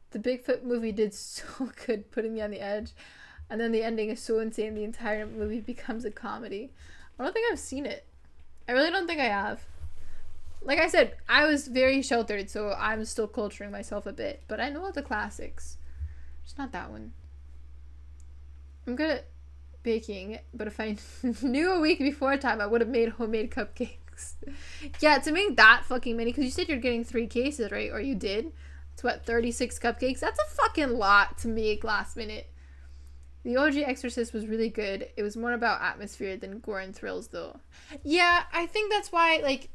The Bigfoot movie did so good, putting me on the edge. And then the ending is so insane, the entire movie becomes a comedy. I don't think I've seen it. I really don't think I have. Like I said, I was very sheltered, so I'm still culturing myself a bit. But I know the classics. It's not that one. I'm good at baking, but if I knew a week before time, I would have made homemade cupcakes. Yeah, to make that fucking many, because you said you're getting 3 cases, right? Or you did? It's what, 36 cupcakes? That's a fucking lot to make last minute. The OG Exorcist was really good. It was more about atmosphere than gore and thrills, though. Yeah, I think that's why, like,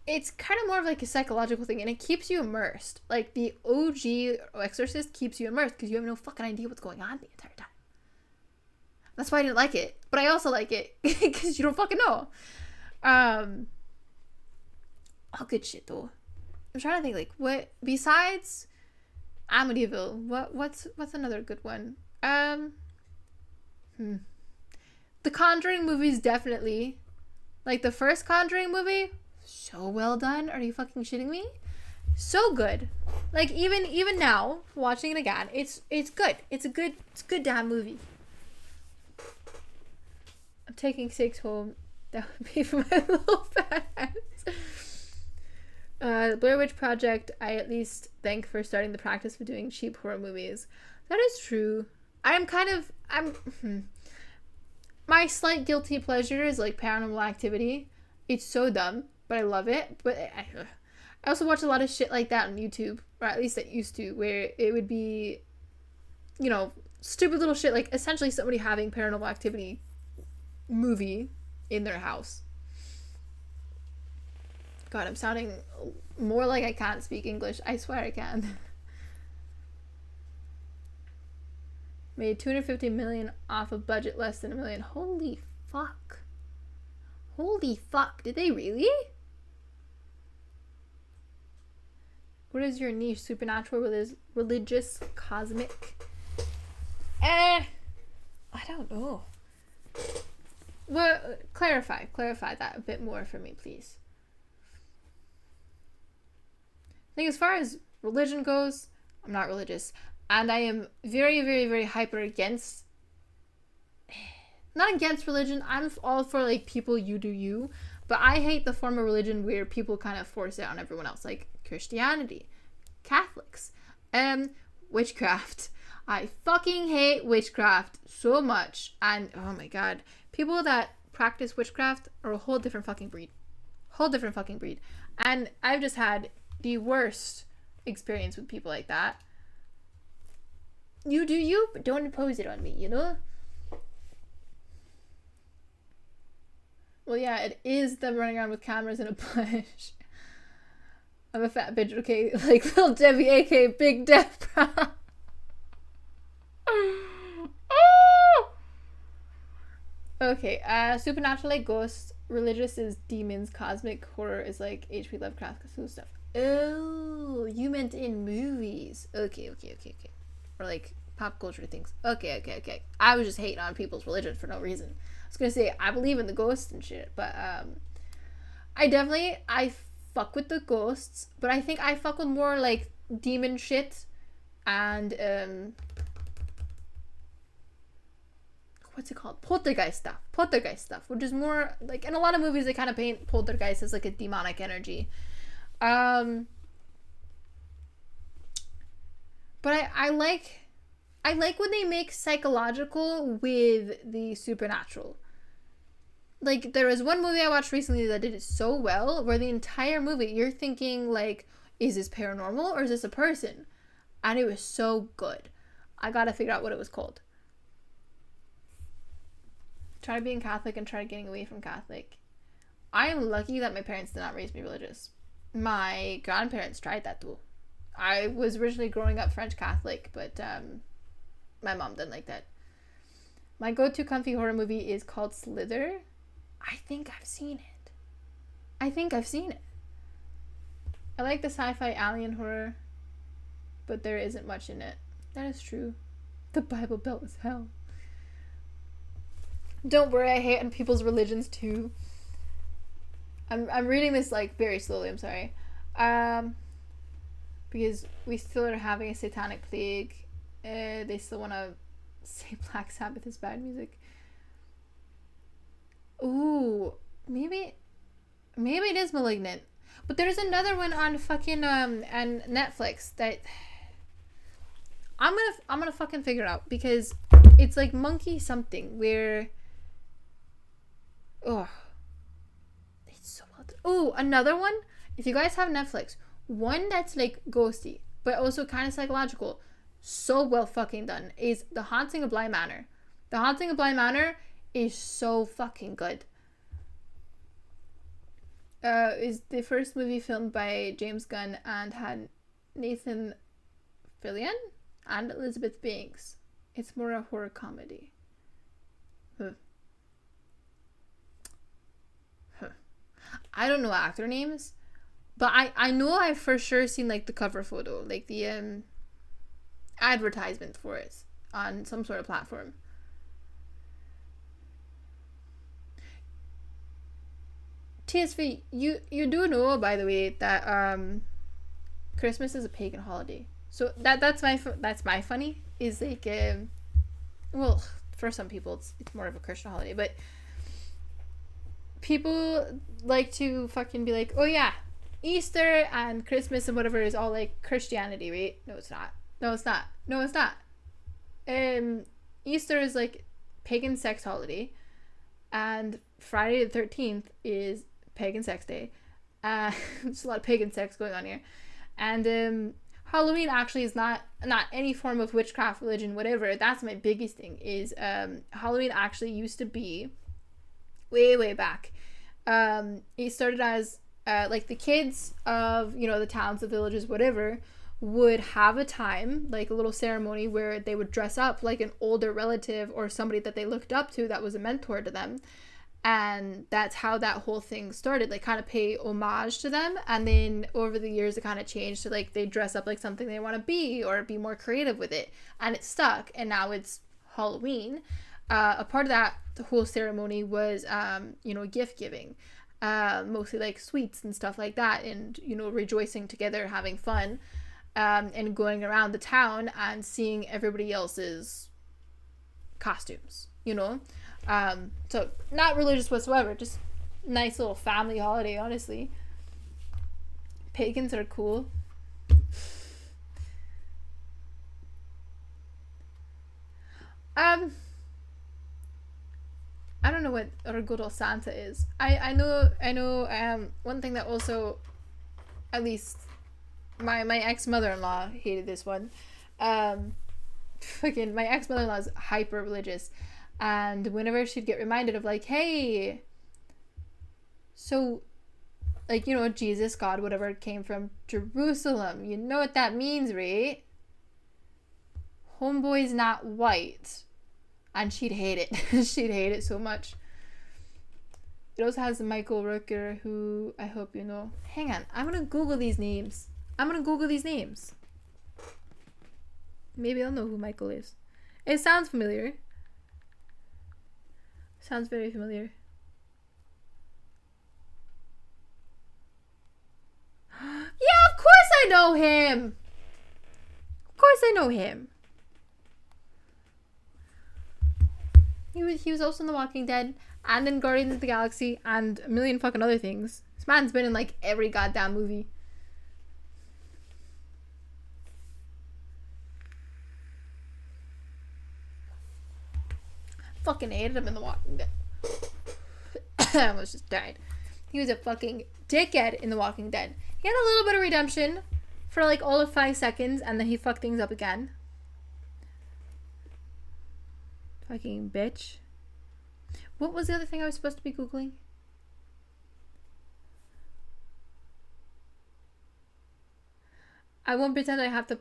it's kind of more of like a psychological thing, and it keeps you immersed. Like, the OG Exorcist keeps you immersed because you have no fucking idea what's going on the entire time. That's why I didn't like it. But I also like it because you don't fucking know. All good shit, though. I'm trying to think, like, what, besides Amityville, what's another good one? The Conjuring movies, definitely. Like, the first Conjuring movie, so well done. Are you fucking shitting me? So good. Like, even now, watching it again, it's good. It's a good damn movie. I'm taking 6 home. That would be for my little fat ass. The Blair Witch Project, I at least thank for starting the practice of doing cheap horror movies. That is true. My slight guilty pleasure is like Paranormal Activity. It's so dumb, but I love it. But I also watch a lot of shit like that on YouTube, or at least I used to, where it would be, you know, stupid little shit, like essentially somebody having Paranormal Activity movie in their house. God, I'm sounding more like I can't speak English. I swear I can. Made $250 million off a budget less than $1 million. Holy fuck. Holy fuck. Did they really? What is your niche? Supernatural, religious, cosmic? I don't know. Well, clarify that a bit more for me, please. I think as far as religion goes, I'm not religious. And I am very, very, very hyper against, not against religion. I'm all for, like, people, you do you. But I hate the form of religion where people kind of force it on everyone else. Like Christianity, Catholics, witchcraft. I fucking hate witchcraft so much. And, oh my god. People that practice witchcraft are a whole different fucking breed. And I've just had the worst experience with people like that. You do you, but don't impose it on me, you know? Well, yeah, it is them running around with cameras in a bush. I'm a fat bitch, okay? Like Little Debbie, aka Big Death. Okay, supernatural like ghosts, religious is demons, cosmic horror is like H.P. Lovecraft, Cthulhu stuff. Oh, you meant in movies. Okay. Or like pop culture things. Okay. I was just hating on people's religion for no reason. I was gonna say I believe in the ghosts and shit, but I fuck with the ghosts, but I think I fuck with more like demon shit and what's it called? Poltergeist stuff, which is more like, in a lot of movies they kind of paint poltergeist as like a demonic energy. But I like when they make psychological with the supernatural. Like, there was one movie I watched recently that did it so well, where the entire movie you're thinking like, is this paranormal or is this a person? And it was so good. I gotta figure out what it was called. Try being Catholic and try getting away from Catholic. I am lucky that my parents did not raise me religious. My grandparents tried that too. I was originally growing up French Catholic, but my mom didn't like that. My go-to comfy horror movie is called Slither. I think I've seen it. I like the sci-fi alien horror, but there isn't much in it. That is true. The Bible Belt was hell. Don't worry, I hate on people's religions too. I'm reading this like very slowly, I'm sorry. Because we still are having a satanic plague. They still want to say Black Sabbath is bad music. Ooh, maybe it is Malignant. But there's another one on fucking and Netflix that I'm gonna fucking figure out, because it's like Monkey something where it's so well done. Oh, another one, if you guys have Netflix, one that's like ghosty but also kind of psychological, so well fucking done, is The Haunting of Bly Manor. The Haunting of Bly Manor is so fucking good. Is the first movie filmed by James Gunn and had Nathan Fillion and Elizabeth Banks. It's more a horror comedy. I don't know actor names, but I know I've for sure seen like the cover photo, like the advertisement for it on some sort of platform. TSV, you do know, by the way, that Christmas is a pagan holiday. So that's my funny is like well, for some people it's more of a Christian holiday, but people like to fucking be like, oh yeah, Easter and Christmas and whatever is all like Christianity, right? No, it's not. No, it's not. No, it's not. Easter is like pagan sex holiday, and Friday the 13th is pagan sex day. There's a lot of pagan sex going on here, and Halloween actually is not any form of witchcraft, religion, whatever. That's my biggest thing is Halloween actually used to be way back. It started as like the kids of, you know, the towns, the villages, whatever, would have a time, like a little ceremony where they would dress up like an older relative or somebody that they looked up to that was a mentor to them. And that's how that whole thing started, like kind of pay homage to them. And then over the years it kind of changed to like they dress up like something they want to be or be more creative with it, and it stuck, and now it's Halloween. A part of that whole ceremony was you know, gift giving, mostly like sweets and stuff like that, and, you know, rejoicing together, having fun, and going around the town and seeing everybody else's costumes, you know. So not religious whatsoever, just nice little family holiday, honestly. Pagans are cool. I don't know what our good old Santa is. I know one thing that also, at least my ex-mother-in-law hated this one. Fucking my ex-mother-in-law is hyper religious, and whenever she'd get reminded of like, hey, so like, you know, Jesus, God, whatever, came from Jerusalem, you know what that means, right? Homeboy's not white. And she'd hate it. She'd hate it so much. It also has Michael Rooker, who I hope you know. Hang on, I'm gonna Google these names. Maybe I'll know who Michael is. It sounds familiar. Sounds very familiar. Yeah, of course I know him. Of course I know him. He was also in The Walking Dead and in Guardians of the Galaxy and a million fucking other things. This man's been in like every goddamn movie. Fucking hated him in The Walking Dead. I almost just died. He was a fucking dickhead in The Walking Dead. He had a little bit of redemption for like all of 5 seconds, and then he fucked things up again. Fucking bitch. What was the other thing I was supposed to be Googling? I won't pretend I have to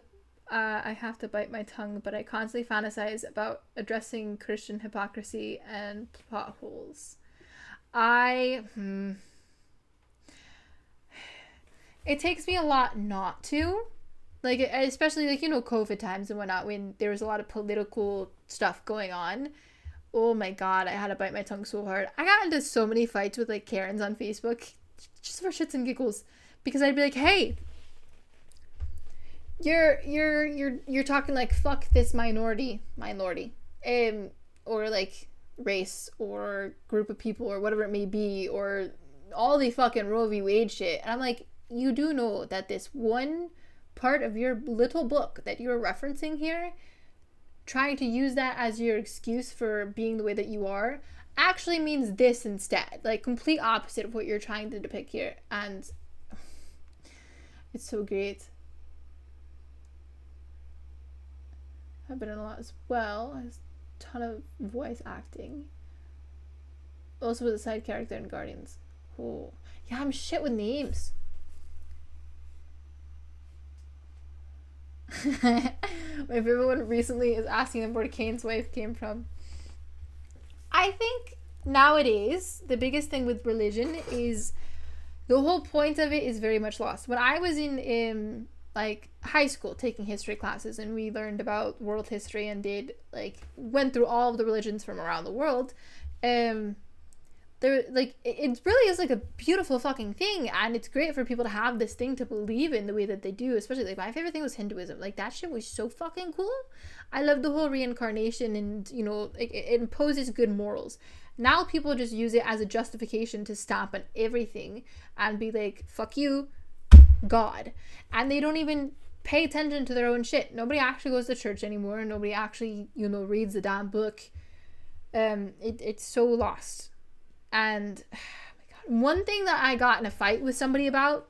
bite my tongue, but I constantly fantasize about addressing Christian hypocrisy and plot holes. It takes me a lot not to. Like, especially, like, you know, COVID times and whatnot, when there was a lot of political stuff going on. Oh my god, I had to bite my tongue so hard. I got into so many fights with, like, Karens on Facebook, just for shits and giggles, because I'd be like, hey, you're talking like, fuck this minority, or like race or group of people or whatever it may be, or all the fucking Roe v. Wade shit, and I'm like, you do know that this one part of your little book that you're referencing here, trying to use that as your excuse for being the way that you are, actually means this instead, like complete opposite of what you're trying to depict here. And it's so great. I've been in a lot as well as ton of voice acting. Also was a side character in Guardians. Oh, yeah, I'm shit with names. My favorite one recently is asking them where Kane's wife came from. I think nowadays the biggest thing with religion is the whole point of it is very much lost. When I was in like high school taking history classes and we learned about world history and went through all of the religions from around the world, there, like, it really is like a beautiful fucking thing, and it's great for people to have this thing to believe in the way that they do. Especially, like, my favorite thing was Hinduism. Like, that shit was so fucking cool. I love the whole reincarnation, and, you know, it imposes good morals. Now people just use it as a justification to stamp on everything and be like, fuck you, God. And they don't even pay attention to their own shit. Nobody actually goes to church anymore. Nobody actually, you know, reads the damn book. It's so lost. And oh my God, one thing that I got in a fight with somebody about,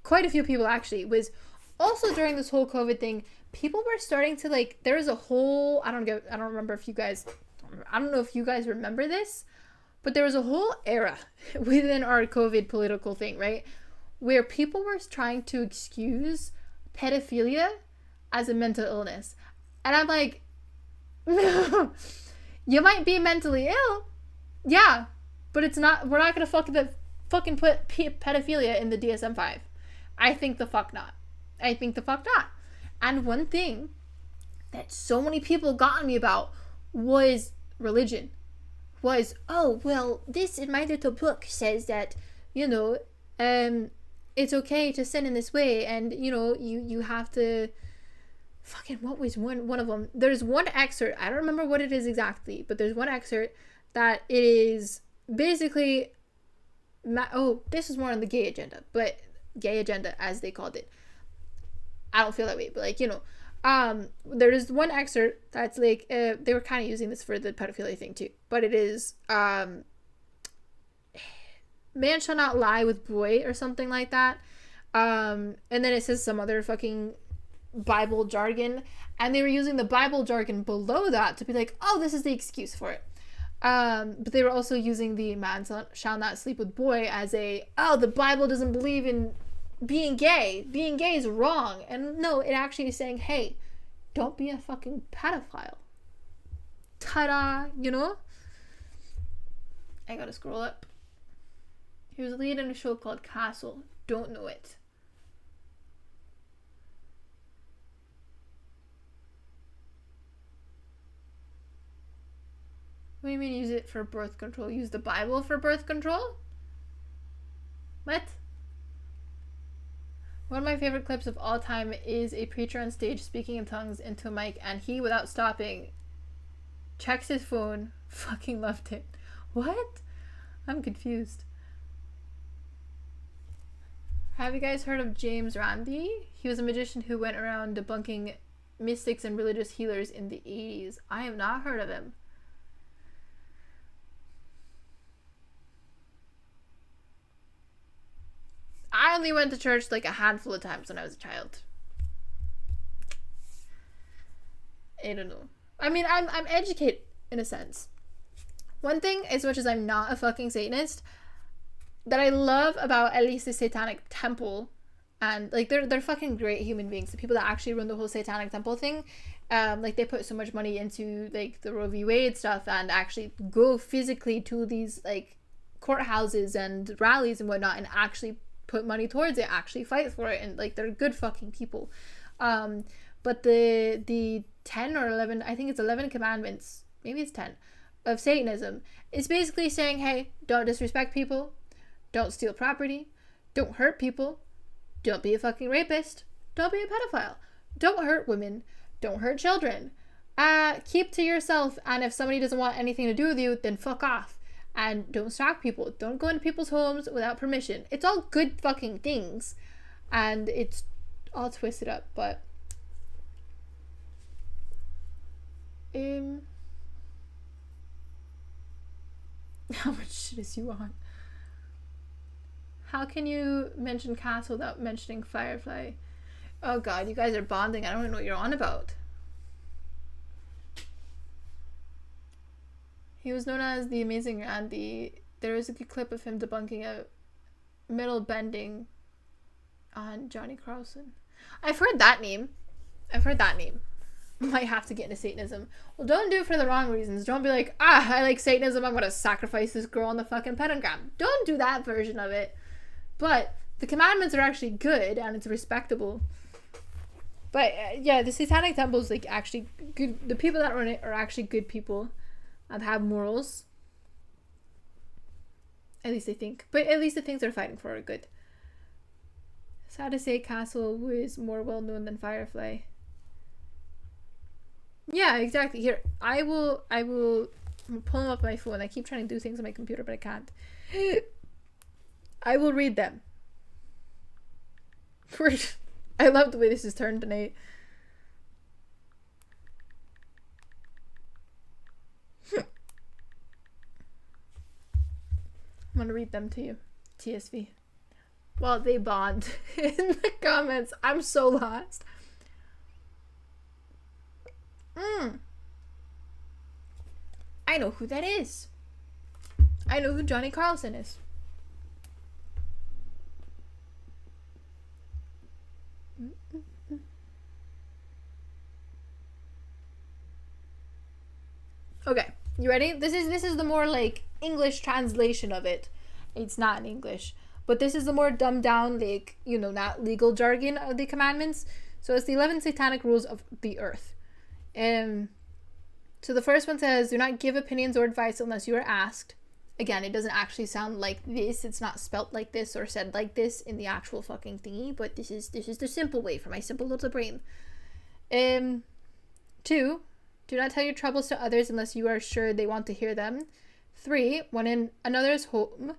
quite a few people actually, was also during this whole COVID thing, people were starting to, like, there was a whole, I don't know if you guys remember this, but there was a whole era within our COVID political thing, right, where people were trying to excuse pedophilia as a mental illness. And I'm like, you might be mentally ill, yeah, but it's not, we're not gonna fucking put pedophilia in the DSM-5. I think the fuck not. And one thing that so many people got on me about was religion. Was, oh, well, this in my little book says that, you know, it's okay to sin in this way, and, you know, you have to fucking, what was one of them? There's one excerpt, I don't remember what it is exactly, but there's one excerpt that it is basically, this is more on the gay agenda, but gay agenda as they called it. I don't feel that way, but, like, you know, there is one excerpt that's like, they were kind of using this for the pedophilia thing too, but it is, man shall not lie with boy or something like that. And then it says some other fucking Bible jargon, and they were using the Bible jargon below that to be like, oh, this is the excuse for it. But they were also using the man shall not sleep with boy as a, oh, the Bible doesn't believe in being gay is wrong. And no, it actually is saying, hey, don't be a fucking pedophile. Ta-da, you know? I gotta scroll up. He was lead in a show called Castle. Don't know it. What do you mean use it for birth control? Use the Bible for birth control? What? One of my favorite clips of all time is a preacher on stage speaking in tongues into a mic, and he, without stopping, checks his phone. Fucking loved it. What? I'm confused. Have you guys heard of James Randi? He was a magician who went around debunking mystics and religious healers in the 80s. I have not heard of him. I only went to church like a handful of times when I was a child. I don't know. I mean, I'm educated in a sense. One thing, as much as I'm not a fucking Satanist, that I love about at least the Satanic Temple, and like they're fucking great human beings. The people that actually run the whole Satanic Temple thing, like they put so much money into like the Roe v. Wade stuff and actually go physically to these like courthouses and rallies and whatnot and actually put money towards it, actually fight for it, and like they're good fucking people. But the 10 or 11, I think it's 11 commandments, maybe it's 10, of Satanism is basically saying, hey, don't disrespect people, don't steal property, don't hurt people, don't be a fucking rapist, don't be a pedophile, don't hurt women, don't hurt children, keep to yourself, and if somebody doesn't want anything to do with you, then fuck off. And don't stalk people. Don't go into people's homes without permission. It's all good fucking things. And it's all twisted up, but how much shit is you on? How can you mention Castle without mentioning Firefly? Oh god, you guys are bonding. I don't even know what you're on about. He was known as the Amazing Andy. There is a good clip of him debunking a middle bending on Johnny Carlson. I've heard that name. Might have to get into Satanism. Well, don't do it for the wrong reasons. Don't be like, I like Satanism, I'm gonna sacrifice this girl on the fucking pentagram. Don't do that version of it. But the commandments are actually good and it's respectable. But yeah, the Satanic Temple is like actually good. The people that run it are actually good people and have morals. At least they think. But at least the things they're fighting for are good. Sad to say, Castle was more well known than Firefly. Yeah, exactly. Here, I'm pulling up my phone. I keep trying to do things on my computer, but I can't. I will read them. I love the way this is turned tonight. I'm gonna read them to you. TSV. Well, they bond in the comments. I'm so lost. I know who that is. I know who Johnny Carlson is. Okay, you ready? This is the more like English translation of it. It's not in English, but this is the more dumbed down, like, you know, not legal jargon of the commandments. So it's the 11 satanic rules of the earth. So the first one says, do not give opinions or advice unless you are asked. Again, it doesn't actually sound like this. It's not spelt like this or said like this in the actual fucking thingy, but this is the simple way for my simple little brain. 2, do not tell your troubles to others unless you are sure they want to hear them. 3, when in another's home,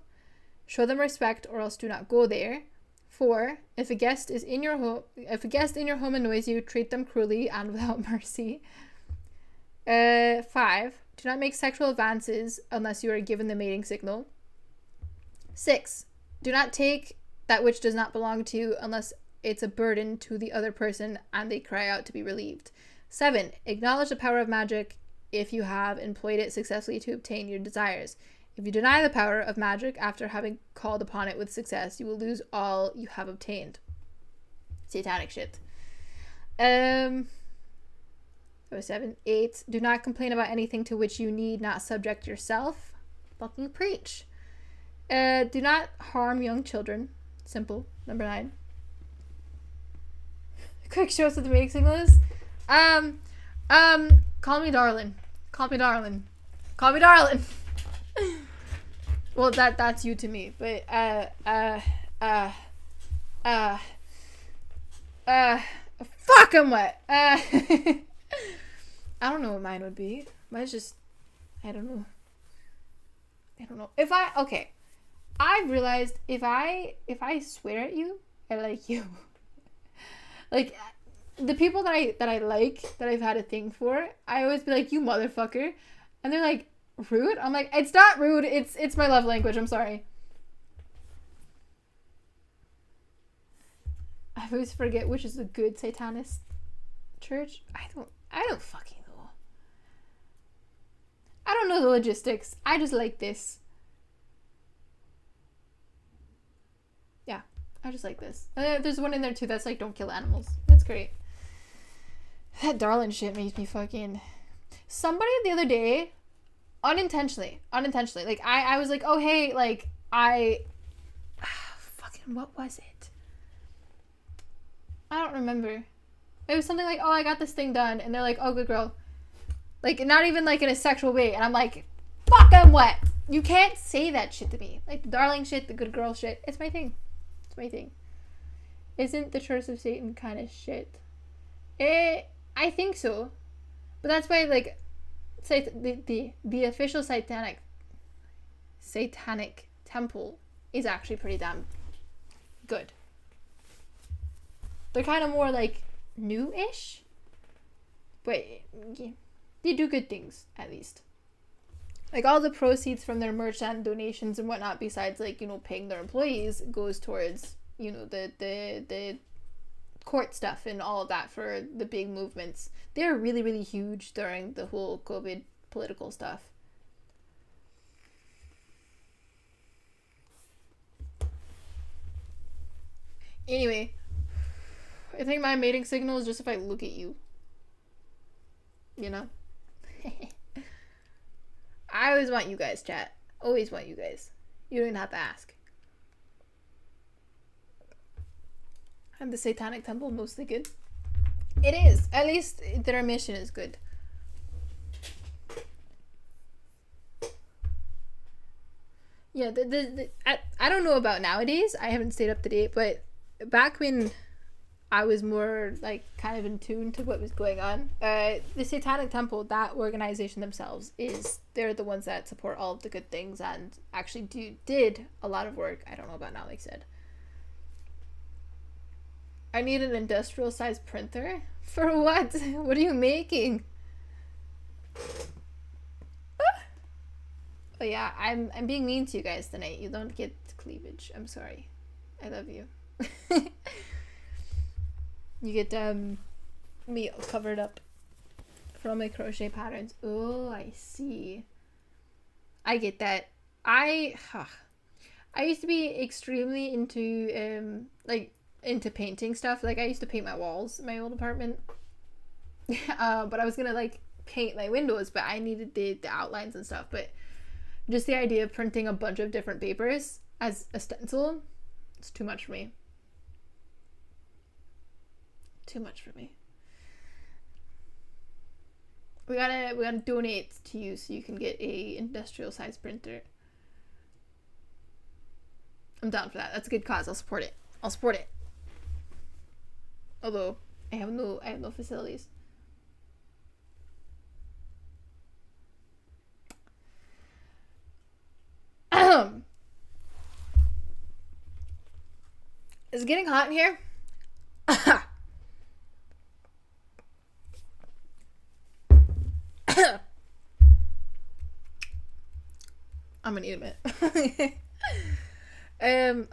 show them respect or else do not go there. 4, if a guest in your home annoys you, treat them cruelly and without mercy. 5, do not make sexual advances unless you are given the mating signal. 6, do not take that which does not belong to you unless it's a burden to the other person and they cry out to be relieved. 7, acknowledge the power of magic if you have employed it successfully to obtain your desires. If you deny the power of magic after having called upon it with success, you will lose all you have obtained. Satanic shit. 7, 8, do not complain about anything to which you need not subject yourself. Fucking preach. Do not harm young children. Simple. Number 9. Quick, show us what the mating signal is. Call me darling. Call me darling. Call me darling. Well, that's you to me, but fuck, I'm wet. I don't know what mine would be. Mine's just, I don't know. I've realized if I swear at you, I like you. Like, the people that I like, that I've had a thing for, I always be like, you motherfucker. And they're like, rude? I'm like, it's not rude, it's my love language, I'm sorry. I always forget which is a good satanist church. I don't fucking know. I don't know the logistics. I just like this. Yeah, I just like this. There's one in there too that's like, don't kill animals. That's great. That darling shit makes me fucking... Somebody the other day, unintentionally, like, I was like, oh, hey, like, fucking, what was it? I don't remember. It was something like, oh, I got this thing done, and they're like, oh, good girl. Like, not even, like, in a sexual way, and I'm like, fuck, I'm wet. You can't say that shit to me. Like, the darling shit, the good girl shit, it's my thing. It's my thing. Isn't the Church of Satan kind of shit? I think so. But that's why, like, the official satanic temple is actually pretty damn good. They're kind of more like new-ish, but yeah, they do good things at least. Like, all the proceeds from their merch and donations and whatnot, besides, like, you know, paying their employees, goes towards, you know, the court stuff and all of that for the big movements. They're really, really huge during the whole COVID political stuff. Anyway, I think my mating signal is just if I look at you. You know? I always want you guys, chat. Always want you guys. You don't even have to ask. And the Satanic Temple mostly good? It is. At least their mission is good. Yeah, I don't know about nowadays. I haven't stayed up to date, but back when I was more like kind of in tune to what was going on, the Satanic Temple, that organization themselves, they're the ones that support all of the good things and actually did a lot of work. I don't know about now, like I said. I need an industrial sized printer? For what? What are you making? Oh yeah, I'm being mean to you guys tonight. You don't get cleavage. I'm sorry. I love you. You get me covered up for all my crochet patterns. Oh, I see. I get that. I used to be extremely into into painting stuff. Like I used to paint my walls in my old apartment. But I was gonna like paint my windows, but I needed the outlines and stuff. But just the idea of printing a bunch of different papers as a stencil, it's too much for me. Too much for me. We gotta donate to you so you can get a industrial size printer. I'm down for that. That's a good cause. I'll support it. Although I have no facilities. Is it getting hot in here? I'm gonna eat a minute.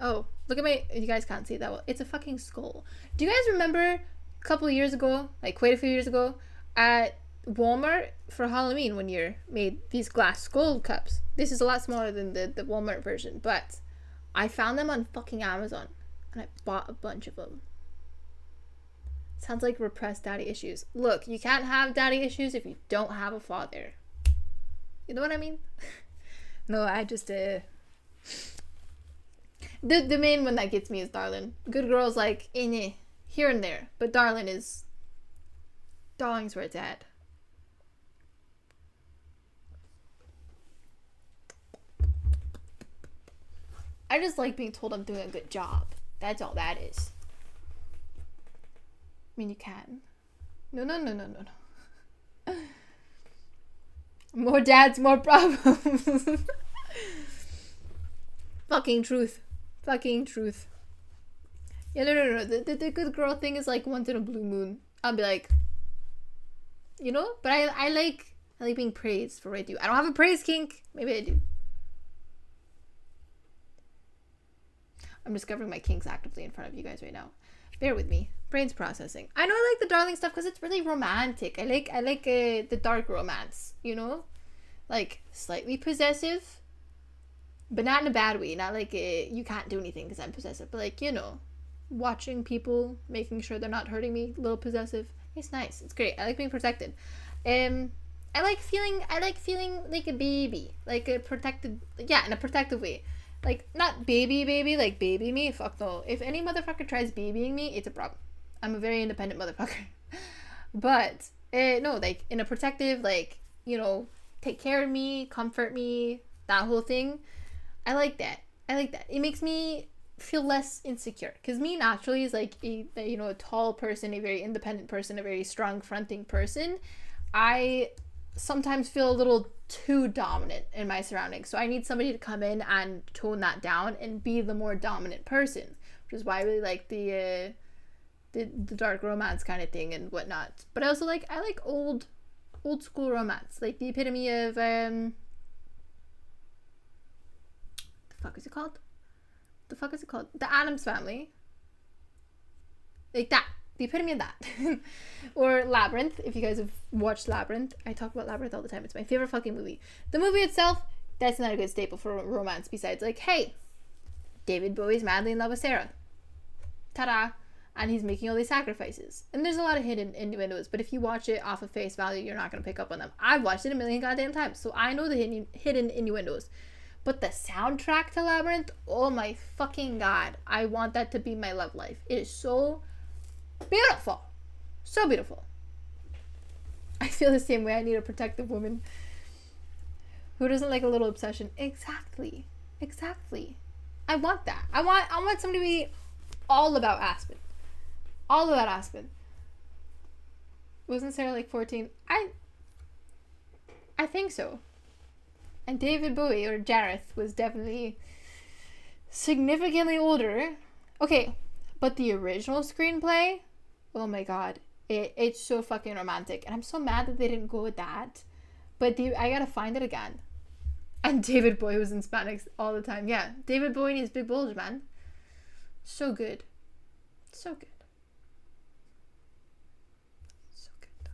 Oh, look at you guys can't see that well. It's a fucking skull. Do you guys remember a couple of years ago, like quite a few years ago, at Walmart for Halloween one year made these glass skull cups? This is a lot smaller than the Walmart version, but I found them on fucking Amazon and I bought a bunch of them. Sounds like repressed daddy issues. Look, you can't have daddy issues if you don't have a father. You know what I mean? No, I just the main one that gets me is Darlin. Good Girl's like here and there, but Darling's where it's at. I just like being told I'm doing a good job. That's all that is. I mean, you can. No. More dads, more problems. Fucking truth. Yeah, no. The good girl thing is like once in a blue moon. I'll be like, you know? But I like being praised for what I do. I don't have a praise kink. Maybe I do. I'm discovering my kinks actively in front of you guys right now. Bear with me. Brain's processing. I know I like the Darling stuff because it's really romantic. I like the dark romance, you know? Like, slightly possessive, but not in a bad way. Not like you can't do anything because I'm possessive. But like, you know, watching people, making sure they're not hurting me, a little possessive. It's nice. It's great. I like being protected. I like feeling like a baby. Like a protected, yeah, in a protective way. Like, not baby, like baby me. Fuck no. If any motherfucker tries babying me, it's a problem. I'm a very independent motherfucker. But, no, like, in a protective, like, you know, take care of me, comfort me, that whole thing. I like that. It makes me feel less insecure. Because me naturally is like a tall person, a very independent person, a very strong fronting person. I sometimes feel a little too dominant in my surroundings. So I need somebody to come in and tone that down and be the more dominant person. Which is why I really like the dark romance kind of thing and whatnot. But I also I like old school romance. Like the epitome of the fuck is it called? The Addams Family. Like that. The epitome of that. Or Labyrinth, if you guys have watched Labyrinth. I talk about Labyrinth all the time. It's my favorite fucking movie. The movie itself, that's not a good staple for romance besides like, hey, David Bowie's madly in love with Sarah. ta-da, and he's making all these sacrifices. And there's a lot of hidden innuendos, but if you watch it off of face value, you're not going to pick up on them. I've watched it a million goddamn times, so I know the hidden innuendos. But the soundtrack to Labyrinth, oh my fucking god, I want that to be my love life. It is so beautiful. So beautiful. I feel the same way. I need a protective woman. Who doesn't like a little obsession? Exactly. I want that. I want somebody to be all about Aspen. All about Aspen. Wasn't Sarah like 14? I think so. And David Bowie, or Jareth, was definitely significantly older. Okay, but the original screenplay, oh my god, it's so fucking romantic. And I'm so mad that they didn't go with that. But I gotta find it again. And David Bowie was in Spanish all the time. Yeah, David Bowie and his big bulge, man. So good. So good. So good.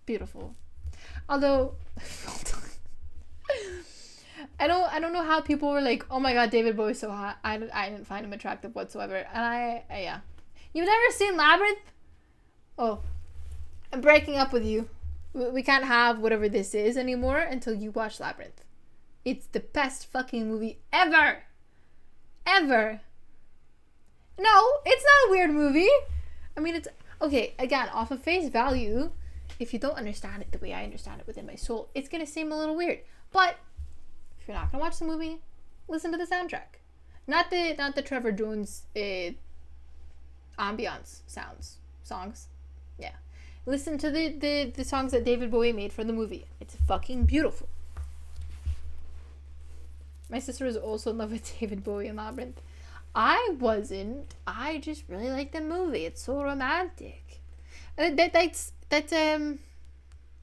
Beautiful. Although, I don't know how people were like, oh my god, David Bowie's so hot. I didn't find him attractive whatsoever. And I yeah. You've never seen Labyrinth? Oh, I'm breaking up with you. We can't have whatever this is anymore until you watch Labyrinth. It's the best fucking movie ever. Ever. No, it's not a weird movie. I mean, it's okay, again, off of face value, if you don't understand it the way I understand it within my soul, it's gonna seem a little weird. But if you're not gonna watch the movie, listen to the soundtrack. Not the Trevor Jones ambiance songs. Yeah. Listen to the songs that David Bowie made for the movie. It's fucking beautiful. My sister was also in love with David Bowie in Labyrinth. I wasn't. I just really like the movie. It's so romantic. That's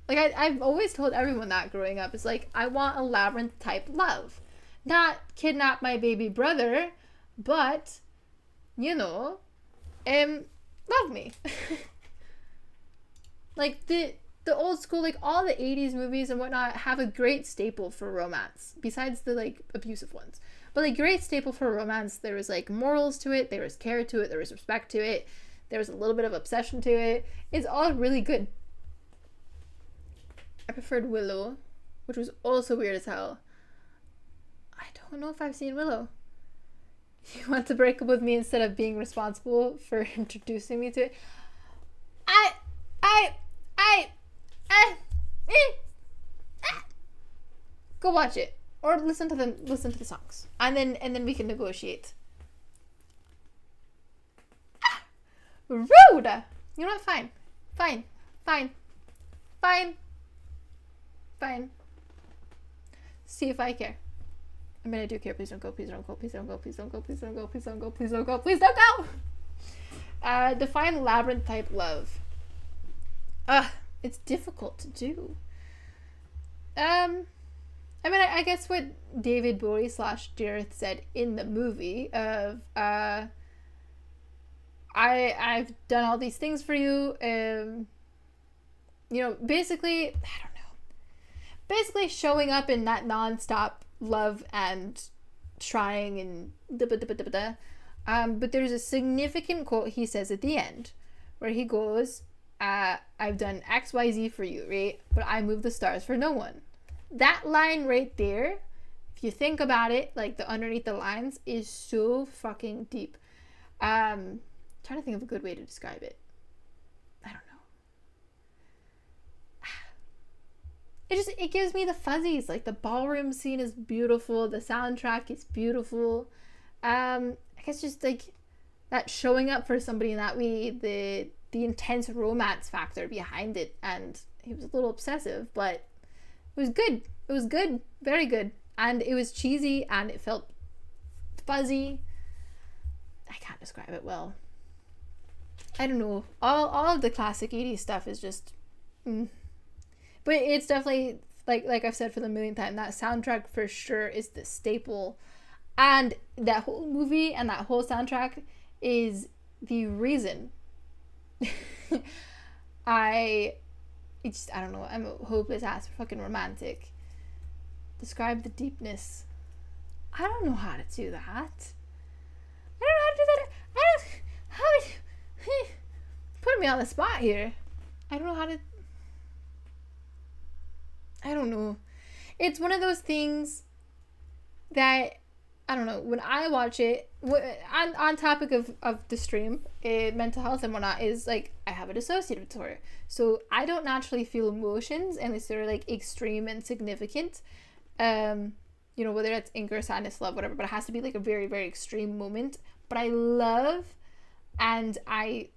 like I've always told everyone that growing up. It's like, I want a Labyrinth type love. Not kidnap my baby brother, but, love me. Like the old school, like all the 80s movies and whatnot have a great staple for romance, besides the like abusive ones. But like great staple for romance, there was like morals to it, there was care to it, there was respect to it, there was a little bit of obsession to it. It's all really good. I preferred Willow, which was also weird as hell. I don't know if I've seen Willow. You want to break up with me instead of being responsible for introducing me to it? Go watch it or listen to the songs, and then we can negotiate. Rude. You know what? Fine. See if I care. I mean, I do care. Please don't go. Please don't go. Please don't go. Please don't go. Please don't go. Please don't go. Please don't go. Please don't go. Define Labyrinth type love. It's difficult to do. I mean, I guess what David Bowie / Jareth said in the movie of, I've done all these things for you. Basically, I don't know. Basically showing up in that nonstop love and trying and but there's a significant quote he says at the end where he goes, I've done XYZ for you, right? But I move the stars for no one. That line right there, if you think about it, like the underneath the lines is so fucking deep. Trying to think of a good way to describe it. I don't know. It gives me the fuzzies. Like the ballroom scene is beautiful. The soundtrack is beautiful. I guess just like that showing up for somebody in that way, the intense romance factor behind it, and he was a little obsessive, but it was good. It was good. Very good. And it was cheesy and it felt fuzzy. I can't describe it well. I don't know. All of the classic 80s stuff is just But it's definitely like I've said for the millionth time, that soundtrack for sure is the staple. And that whole movie and that whole soundtrack is the reason I don't know, I'm a hopeless ass fucking romantic. Describe the deepness. I don't know how to do that. How putting me on the spot here. I don't know how to. I don't know. It's one of those things that I don't know. When I watch it, on topic of the stream, mental health and whatnot, is like I have a dissociative disorder, so I don't naturally feel emotions unless they're like extreme and significant. You know, whether that's anger, sadness, love, whatever, but it has to be like a very, very extreme moment. But I love and I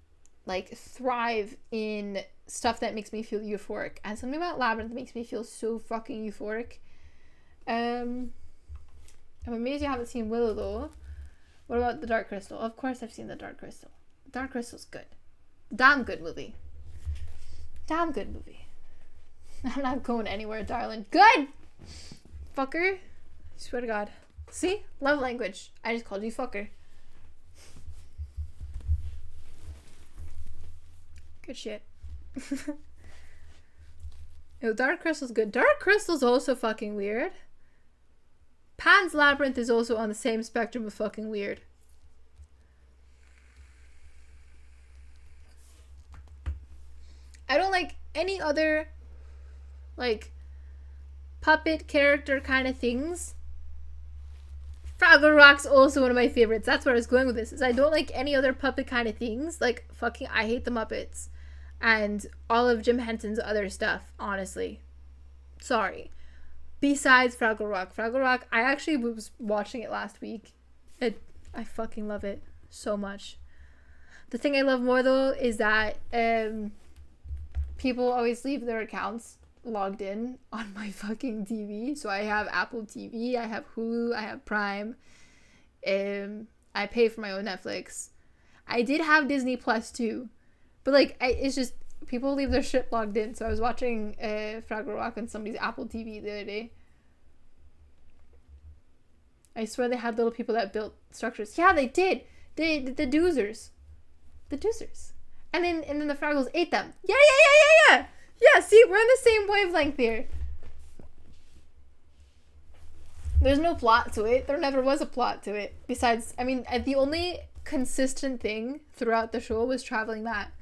like thrive in stuff that makes me feel euphoric. And something about Labyrinth makes me feel so fucking euphoric. I'm amazed you haven't seen Willow though. What about The Dark Crystal? Of course I've seen The Dark Crystal. Dark Crystal's good. Damn good movie. Damn good movie. I'm not going anywhere, darling. Good! Fucker. Swear to God. See? Love language. I just called you fucker. Good shit. Yo, Dark Crystal's good. Dark Crystal's also fucking weird. Pan's Labyrinth is also on the same spectrum of fucking weird. I don't like any other like puppet character kind of things. Fraggle Rock's also one of my favorites. That's where I was going with this. Is I don't like any other puppet kind of things. Like fucking I hate the Muppets and all of Jim Henson's other stuff, honestly. Sorry. Besides Fraggle Rock, I actually was watching it last week. I fucking love it so much. The thing I love more though is that people always leave their accounts logged in on my fucking TV. So I have Apple TV, I have Hulu, I have Prime. I pay for my own Netflix. I did have Disney Plus too, but like it's just people leave their shit logged in. So I was watching Fraggle Rock on somebody's Apple TV the other day. I swear they had little people that built structures. Yeah, they did. The Doozers. The Doozers. And then the Fraggles ate them. Yeah. Yeah, see, we're on the same wavelength here. There's no plot to it. There never was a plot to it. Besides, I mean, the only consistent thing throughout the show was Traveling Matt.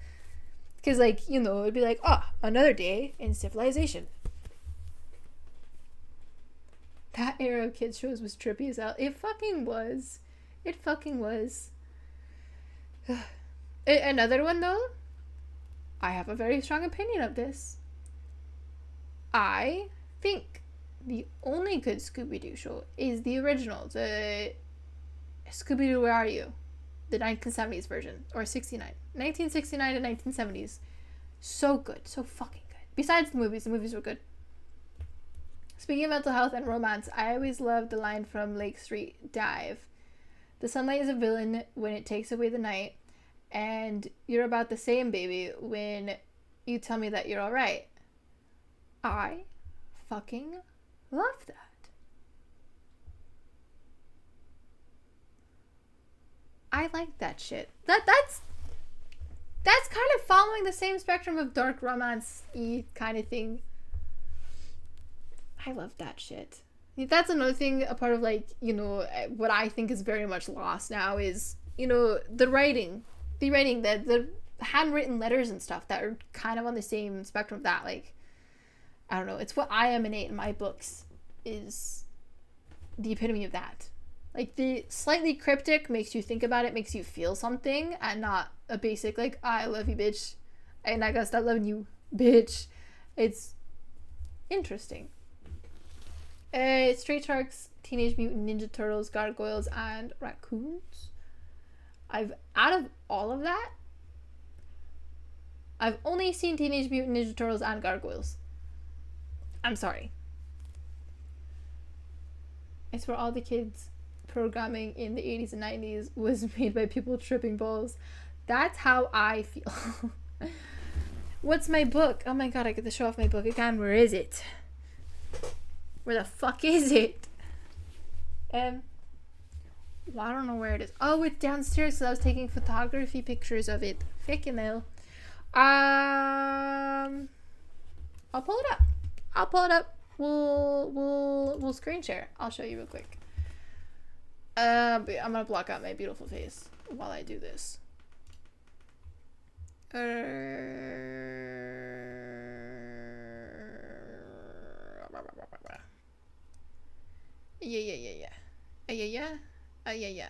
Because, like, you know, it'd be like, oh, another day in civilization. That era of kids shows was trippy as hell. It fucking was. Another one, though, I have a very strong opinion of this. I think the only good Scooby-Doo show is the original, the Scooby-Doo Where Are You? The 1970s version, or 1969 to 1970s. So good, so fucking good. Besides the movies were good. Speaking of mental health and romance, I always loved the line from Lake Street Dive. The sunlight is a villain when it takes away the night, and you're about the same, baby, when you tell me that you're alright. I fucking love that. I like that shit. That's kind of following the same spectrum of dark romance-y kind of thing. I love that shit. That's another thing, a part of, like, you know, what I think is very much lost now is, you know, the writing, the handwritten letters and stuff that are kind of on the same spectrum of that. Like, I don't know, it's what I emanate in my books is the epitome of that. Like, the slightly cryptic makes you think about it, makes you feel something, and not a basic, like, I love you, bitch, and I gotta stop loving you, bitch. It's interesting. Street Sharks, Teenage Mutant Ninja Turtles, Gargoyles, and Raccoons. Out of all of that, I've only seen Teenage Mutant Ninja Turtles and Gargoyles. I'm sorry. I swear all the kids programming in the 80s and 90s was made by people tripping balls. That's how I feel. What's my book? Oh my god, I get to show off my book again. Where is it? Where the fuck is it? Well, I don't know where it is. Oh, it's downstairs because I was taking photography pictures of it. Fucking hell. I'll pull it up. We'll screen share. I'll show you real quick. But I'm gonna block out my beautiful face while I do this. Yeah, yeah, yeah, yeah. Yeah, yeah. Yeah, yeah.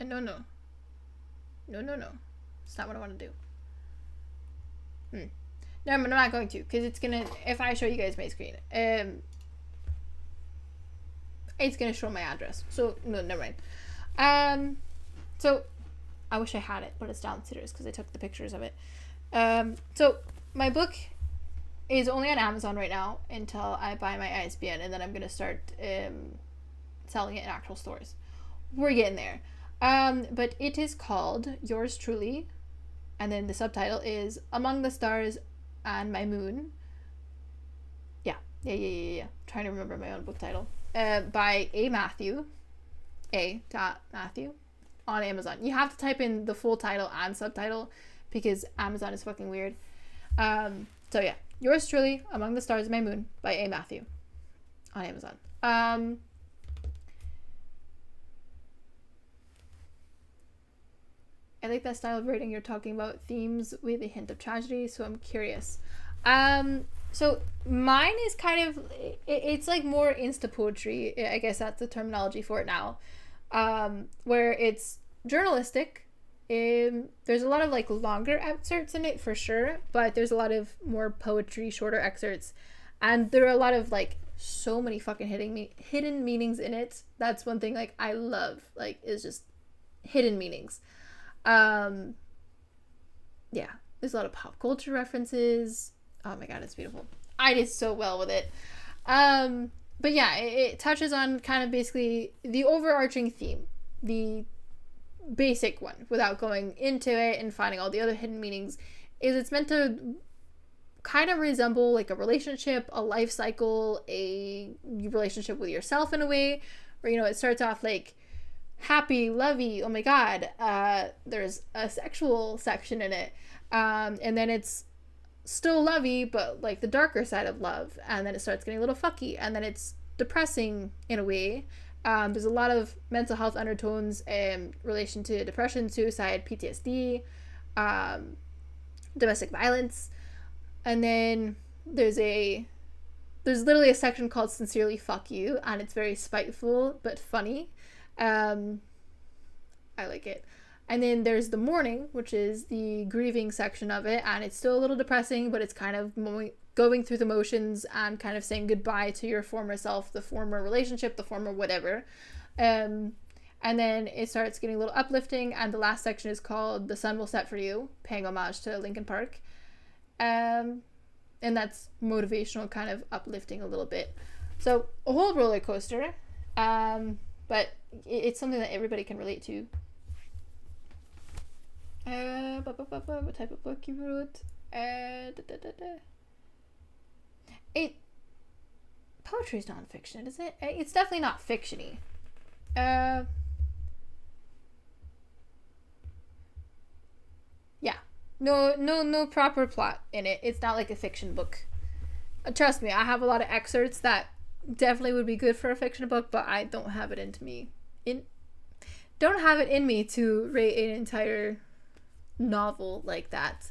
No, no. No, no, no. It's not what I want to do. No, I'm not going to, because it's gonna. If I show you guys my screen, it's gonna show my address. So no, never mind. So I wish I had it, but it's downstairs because I took the pictures of it. So my book is only on Amazon right now until I buy my ISBN, and then I'm gonna start selling it in actual stores. We're getting there. But it is called Yours Truly, and then the subtitle is Among the Stars and My Moon. Yeah. Trying to remember my own book title. By A. Matthew. Matthew on Amazon. You have to type in the full title and subtitle because Amazon is fucking weird. So yeah, Yours Truly, Among the Stars and My Moon by A. Matthew on Amazon. I like that style of writing. You're talking about themes with a hint of tragedy, so I'm curious. So mine is kind of, it's like more insta poetry. I guess that's the terminology for it now. Where it's journalistic. There's a lot of like longer excerpts in it for sure, but there's a lot of more poetry, shorter excerpts, and there are a lot of like so many fucking hidden meanings in it. That's one thing like I love, like, is just hidden meanings. Yeah, there's a lot of pop culture references. Oh my god, it's beautiful. I did so well with it. But yeah, it touches on kind of basically the overarching theme, the basic one, without going into it and finding all the other hidden meanings, is it's meant to kind of resemble like a relationship, a life cycle, a relationship with yourself in a way, where, you know, it starts off like happy, lovey, oh my god, there's a sexual section in it, and then it's still lovey, but like the darker side of love, and then it starts getting a little fucky, and then it's depressing in a way. There's a lot of mental health undertones in relation to depression, suicide, PTSD, domestic violence, and then there's literally a section called Sincerely Fuck You, and it's very spiteful but funny. I like it. And then there's the mourning, which is the grieving section of it, and it's still a little depressing, but it's kind of going through the motions and kind of saying goodbye to your former self, the former relationship, the former whatever. And then it starts getting a little uplifting, and the last section is called The Sun Will Set For You, paying homage to Linkin Park. And that's motivational, kind of uplifting a little bit. So a whole roller coaster, but it's something that everybody can relate to. What type of book you wrote? Poetry is non-fiction, is it? It's definitely not fiction-y. Yeah, no proper plot in it. It's not like a fiction book. Trust me, I have a lot of excerpts that definitely would be good for a fiction book, but I don't have it into me. Don't have it in me to rate an entire novel like that.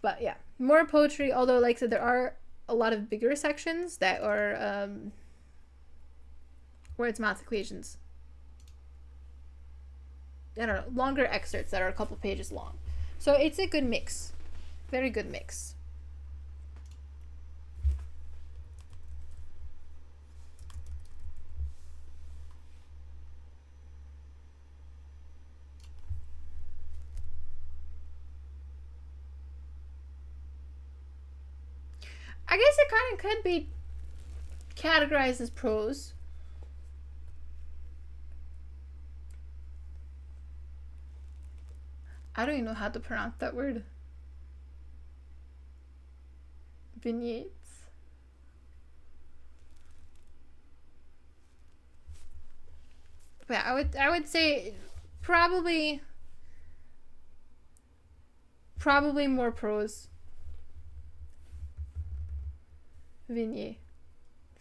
But yeah, more poetry, although like I said, there are a lot of bigger sections that are where it's math equations. I don't know, longer excerpts that are a couple pages long. So it's a good mix. Very good mix. I guess it kind of could be categorized as prose. I don't even know how to pronounce that word. Vignettes. But I would say probably more prose. Vignette.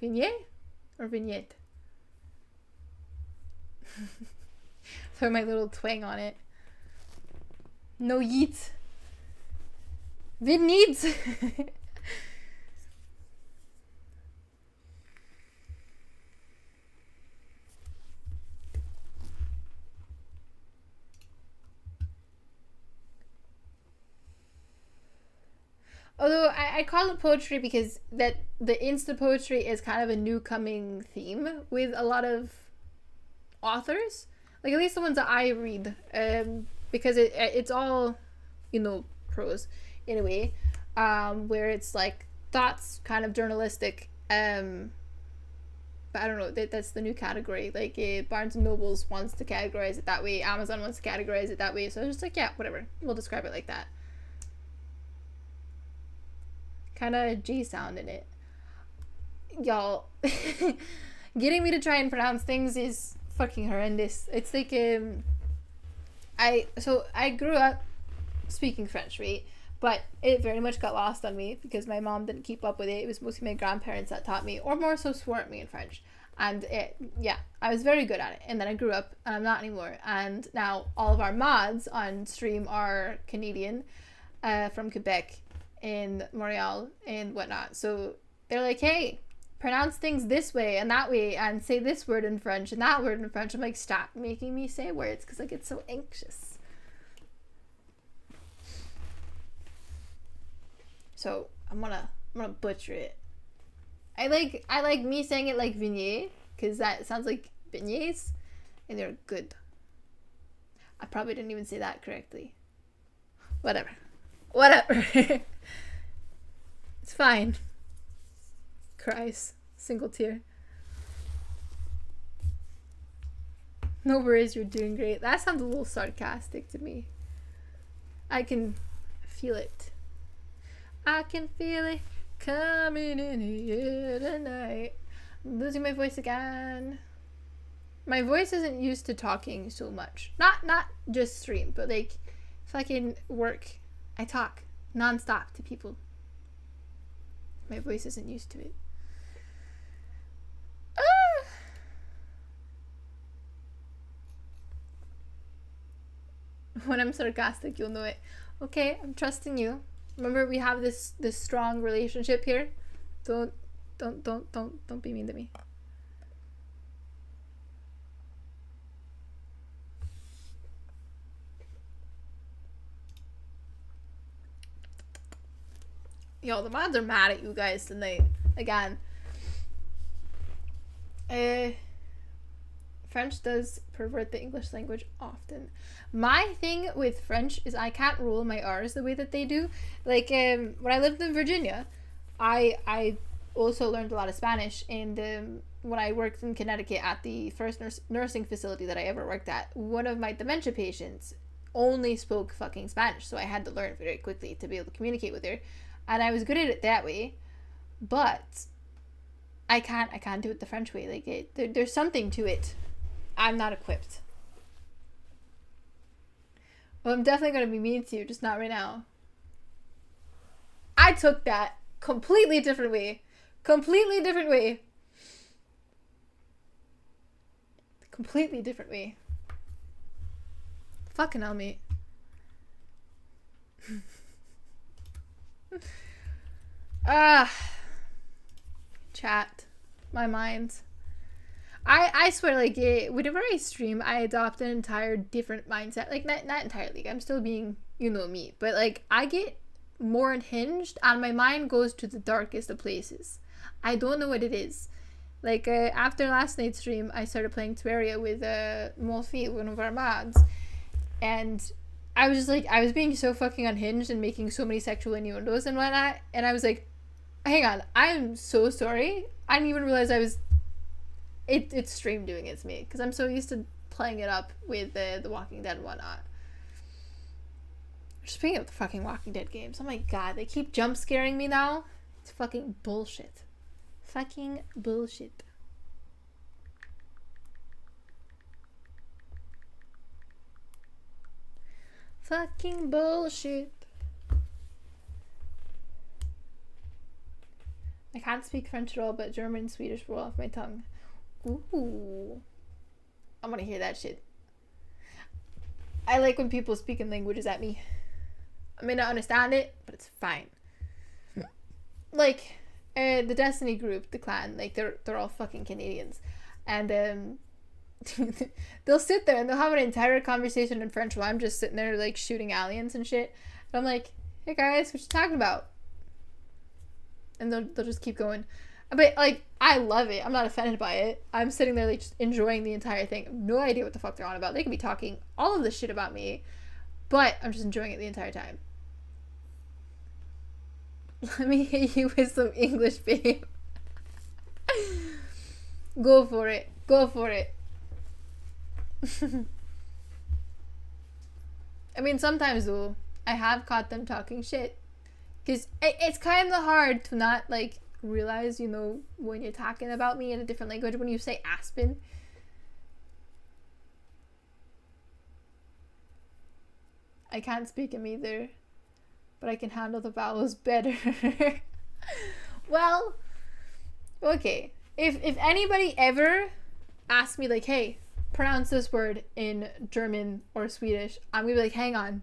Vignette? Or vignette? Throw my little twang on it. No yeet. We needs. Although I call it poetry because that the insta poetry is kind of a new coming theme with a lot of authors, like at least the ones that I read, because it's all, prose in a way, where it's like thoughts, kind of journalistic. But I don't know. That's the new category. Like Barnes and Nobles wants to categorize it that way. Amazon wants to categorize it that way. So it's just like, yeah, whatever. We'll describe it like that. Kind of G sound in it. Y'all, getting me to try and pronounce things is fucking horrendous. It's like I grew up speaking French, right? But it very much got lost on me because my mom didn't keep up with it. It was mostly my grandparents that taught me, or more so swore at me in French. And I was very good at it. And then I grew up and I'm not anymore. And now all of our mods on stream are Canadian, from Quebec and Montreal and whatnot. So they're like, hey, pronounce things this way and that way and say this word in French and that word in French. I'm like, stop making me say words because I get so anxious. So I'm gonna butcher it. I like me saying it like vignette because that sounds like beignets and they're good. I probably didn't even say that correctly. Whatever. It's fine. Cries. Single tear. No worries, you're doing great. That sounds a little sarcastic to me. I can feel it. I can feel it coming in here tonight. I'm losing my voice again. My voice isn't used to talking so much. Not just stream, but like if I can work, I talk non-stop to people. My voice isn't used to it. When I'm sarcastic, you'll know it. Okay, I'm trusting you. Remember, we have this strong relationship here. Don't be mean to me. Yo, the mods are mad at you guys tonight. Again. French does pervert the English language often. My thing with French is I can't roll my R's the way that they do. Like, when I lived in Virginia, I also learned a lot of Spanish. And when I worked in Connecticut at the first nursing facility that I ever worked at, one of my dementia patients only spoke fucking Spanish. So I had to learn very quickly to be able to communicate with her. And I was good at it that way. But I can't do it the French way. Like, there's something to it. I'm not equipped. Well, I'm definitely going to be mean to you, just not right now. I took that completely different way. Completely different way. Completely different way. Fucking hell, mate. Chat. My mind. I swear, like, whenever I stream, I adopt an entire different mindset. Like, not entirely. I'm still being, me. But, like, I get more unhinged and my mind goes to the darkest of places. I don't know what it is. Like, after last night's stream, I started playing Terraria with Morphe, one of our mods. And I was just, like, I was being so fucking unhinged and making so many sexual innuendos and whatnot. And I was like, hang on, I'm so sorry. I didn't even realize I was... It's stream doing it to me because I'm so used to playing it up with the Walking Dead and whatnot. Speaking of the fucking Walking Dead games, oh my god, they keep jump scaring me now. It's fucking bullshit. Fucking bullshit. Fucking bullshit. I can't speak French at all, but German and Swedish roll off my tongue. Ooh. I want to hear that shit. I like when people speak in languages at me. I may not understand it, but it's fine. Like, the Destiny group, the clan, like they're all fucking Canadians, and they'll sit there and they'll have an entire conversation in French while I'm just sitting there like shooting aliens and shit. And I'm like, hey guys, what you talking about? And they'll just keep going. But like, I love it. I'm not offended by it. I'm sitting there like just enjoying the entire thing. No idea what the fuck they're on about. They could be talking all of this shit about me, but I'm just enjoying it the entire time. Let me hit you with some English, babe. Go for it. Go for it. I mean, sometimes though, I have caught them talking shit. Because it's kind of hard to not, like, realize, you know, when you're talking about me in a different language, when you say Aspen. I can't speak them either, but I can handle the vowels better. Well, okay. If anybody ever asks me, like, hey, pronounce this word in German or Swedish, I'm gonna be like, hang on.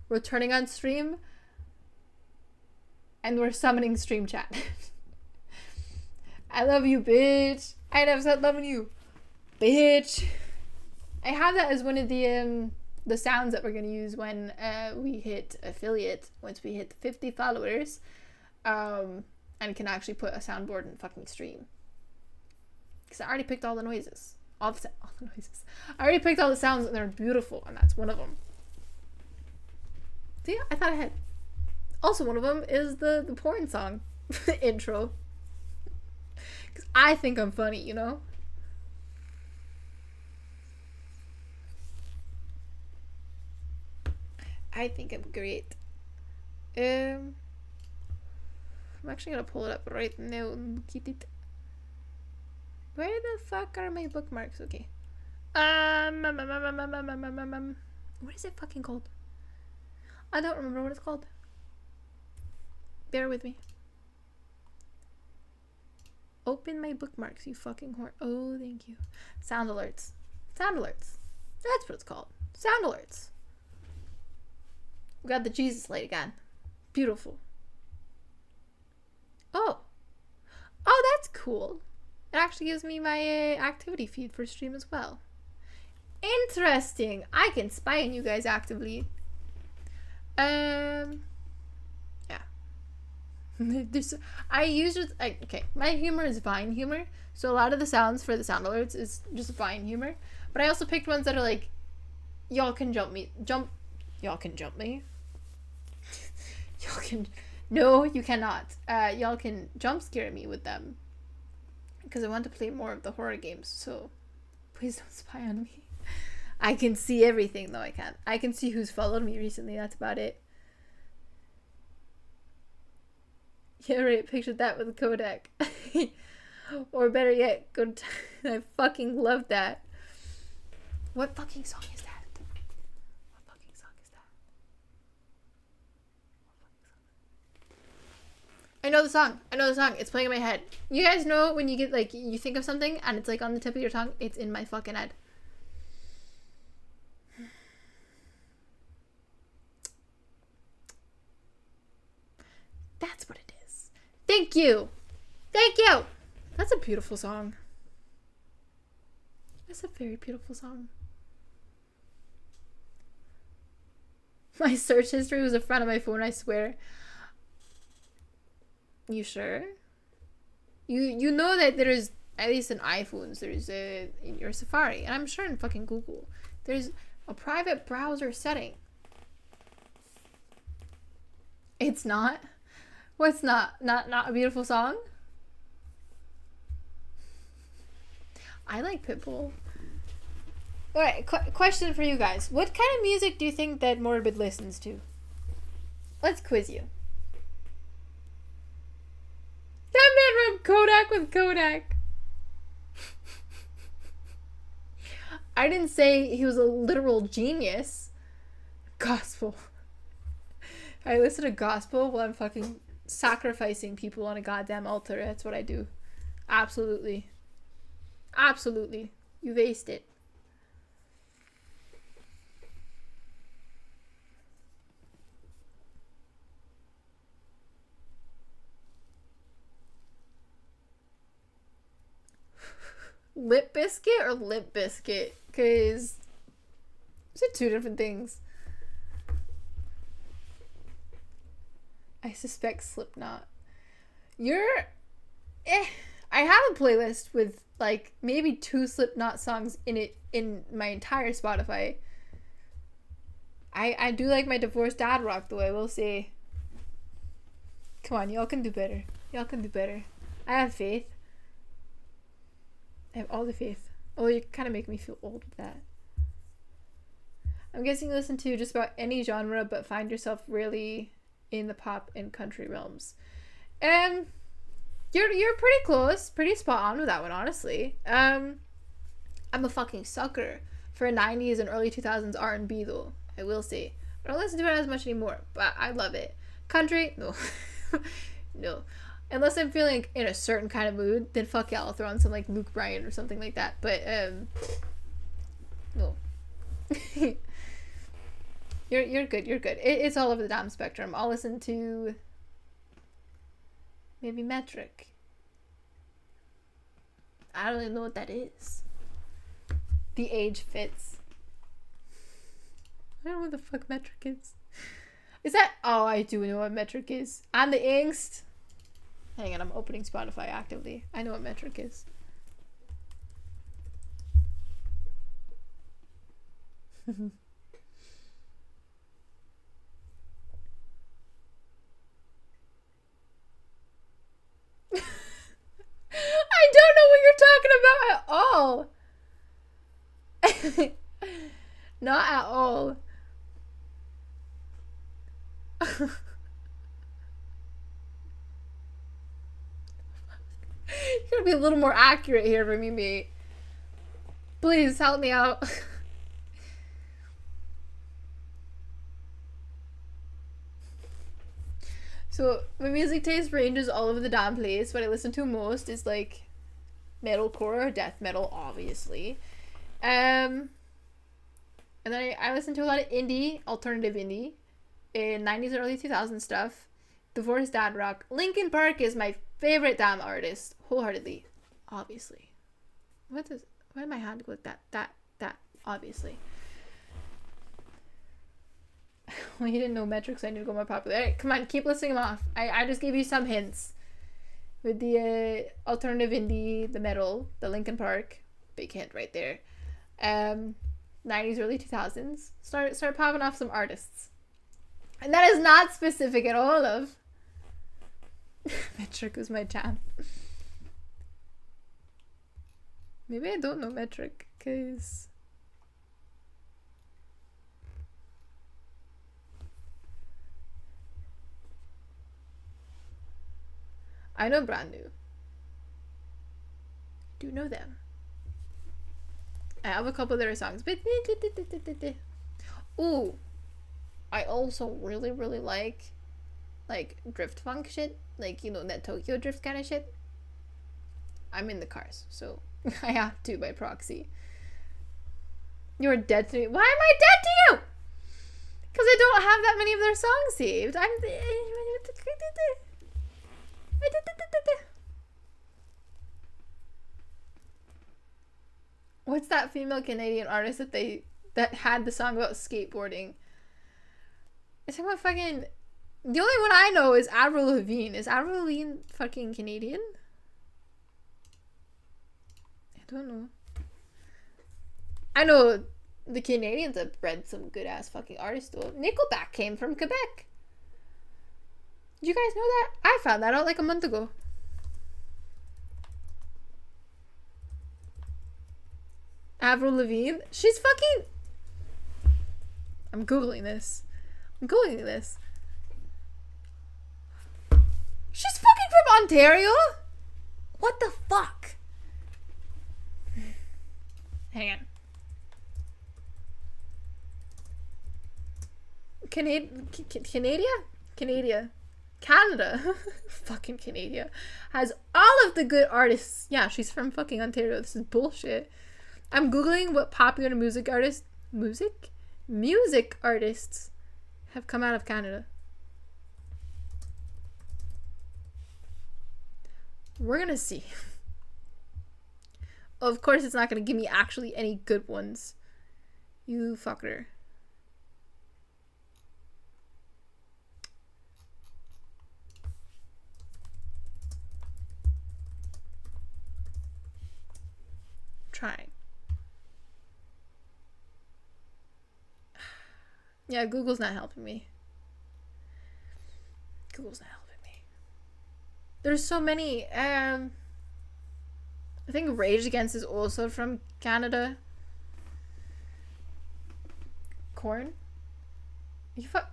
We're turning on stream, and we're summoning stream chat. I love you, bitch. I never said loving you, bitch. I have that as one of the sounds that we're gonna use when we hit affiliate. Once we hit 50 followers, and can actually put a soundboard in fucking stream. Because I already picked all the noises, all the noises. I already picked all the sounds, and they're beautiful, and that's one of them. So yeah, I thought I had. Also, one of them is the porn song intro. Because I think I'm funny, you know? I think I'm great. I'm actually gonna pull it up right now and look at it. Where the fuck are my bookmarks? Okay. What is it fucking called? I don't remember what it's called. Bear with me. Open my bookmarks, you fucking whore. Oh, thank you. Sound alerts. Sound alerts. That's what it's called. Sound alerts. We got the Jesus light again. Beautiful. Oh. Oh, that's cool. It actually gives me my activity feed for stream as well. Interesting. I can spy on you guys actively. Yeah. I usually okay. My humor is Vine humor, so a lot of the sounds for the sound alerts is just Vine humor. But I also picked ones that are like, y'all can jump me. Y'all can jump me. Y'all can. No, you cannot. Y'all can jump scare me with them. Because I want to play more of the horror games, so please don't spy on me. I can see everything, though I can't. I can see who's followed me recently, that's about it. Yeah, right, pictured that with a Kodak. Or better yet, I fucking love that. What fucking song is that? What fucking song is that? I know the song. It's playing in my head. You guys know when you get, like, you think of something and it's, like, on the tip of your tongue? It's in my fucking head. That's what it is. Thank you. Thank you. That's a beautiful song. That's a very beautiful song. My search history was in front of my phone, I swear. You sure? You know that there's, at least in iPhones, there's in your Safari, and I'm sure in fucking Google, there's a private browser setting. It's not? What's not? Not a beautiful song? I like Pitbull. Alright, question for you guys. What kind of music do you think that Morbid listens to? Let's quiz you. That man wrote Kodak with Kodak. I didn't say he was a literal genius. Gospel. I listen to gospel while I'm fucking sacrificing people on a goddamn altar. That's what I do. Absolutely. Absolutely. You've aced it. Lip Biscuit or Lip Biscuit? Because those are two different things. I suspect Slipknot. I have a playlist with like maybe 2 Slipknot songs in it in my entire Spotify. I do like my divorced dad rock though, I will say. Come on, y'all can do better. Y'all can do better. I have faith. I have all the faith. Although you kind of make me feel old with that. I'm guessing you listen to just about any genre, but find yourself really in the pop and country realms. You're pretty close, pretty spot on with that one, honestly. I'm a fucking sucker for 90s and early 2000s R&B though, I will say. I don't listen to it as much anymore, but I love it. Country, no. No. Unless I'm feeling in a certain kind of mood, then fuck yeah, I'll throw on some like Luke Bryan or something like that. But no. You're good. It's all over the damn spectrum. I'll listen to maybe Metric. I don't even know what that is. The Age Fits. I don't know what the fuck Metric is. Is that? Oh, I do know what Metric is. And the Angst. Hang on, I'm opening Spotify actively. I know what Metric is. I don't know what you're talking about at all. Not at all. You gotta be a little more accurate here for me, mate. Please help me out. So my music taste ranges all over the damn place. What I listen to most is like metalcore or death metal, obviously. And then I listen to a lot of indie, alternative indie, in 90s and early 2000s stuff. Divorced dad rock. Linkin Park is my favorite damn artist, wholeheartedly, obviously. Why did my hand go like that? That obviously. Well, you didn't know Metric, so I need to go more popular. Alright, come on, keep listing them off. I just gave you some hints with the alternative indie, the metal, the Linkin Park, big hint right there. 90s, early 2000s. Start popping off some artists, and that is not specific at all of. Metric was my jam. Maybe I don't know Metric, because I know Brand New. I do know them. I have a couple of their songs, but ooh, I also really like drift funk shit, like, you know, that Tokyo Drift kind of shit. I'm in the cars, so I have to by proxy. You're dead to me. Why am I dead to you? Because I don't have that many of their songs saved. What's that female Canadian artist that had the song about skateboarding? It's talking about fucking. The only one I know is Avril Lavigne. Is Avril Lavigne fucking Canadian? I don't know. I know the Canadians have bred some good ass fucking artists though. Nickelback came from Quebec. Did you guys know that? I found that out like a month ago. Avril Lavigne? She's fucking. I'm googling this. She's fucking from Ontario? What the fuck? Hang on. Canada. Fucking Canada has all of the good artists. Yeah, she's from fucking Ontario. This is bullshit. I'm googling what popular music artists have come out of Canada. We're gonna see. Of course it's not gonna give me actually any good ones. You fucker. Trying. Yeah, Google's not helping me. Google's not helping me. There's so many. I think Rage Against is also from Canada. Corn? You fuck.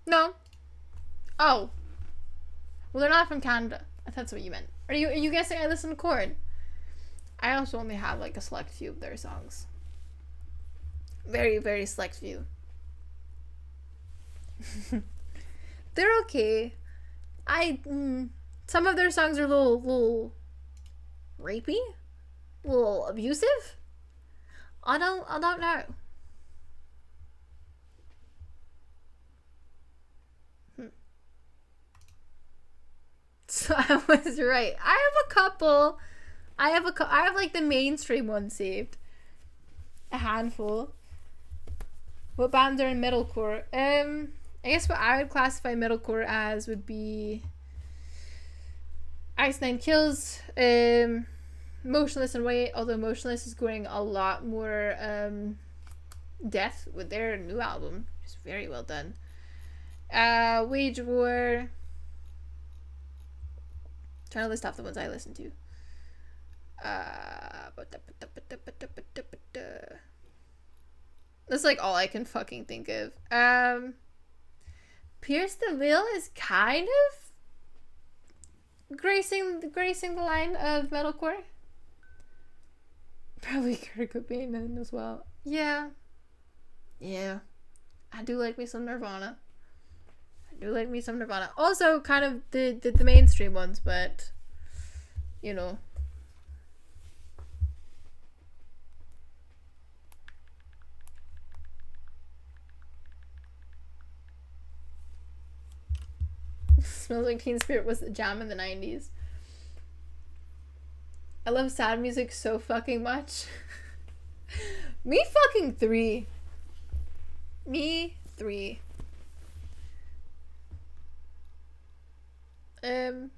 No. Oh. Well, they're not from Canada. I thought that's what you meant. Are you guessing I listen to Korn? I also only have like a select few of their songs. Very, very select few. They're okay. Some of their songs are a little rapey, a little abusive. I don't know. So I was right. I have a couple. I have like the mainstream ones saved. A handful. What bands are in metalcore? I guess what I would classify metalcore as would be Ice Nine Kills, Motionless in White, although Motionless is going a lot more death with their new album, which is very well done. Wage War. Trying to list off the ones I listen to. That's like all I can fucking think of. Pierce the Veil is kind of gracing the line of metalcore. Probably Kurt Cobain as well. Yeah. I do like me some Nirvana. Also, kind of the mainstream ones, but you know. Smells Like Teen Spirit was the jam in the 90s. I love sad music so fucking much. Me 3. In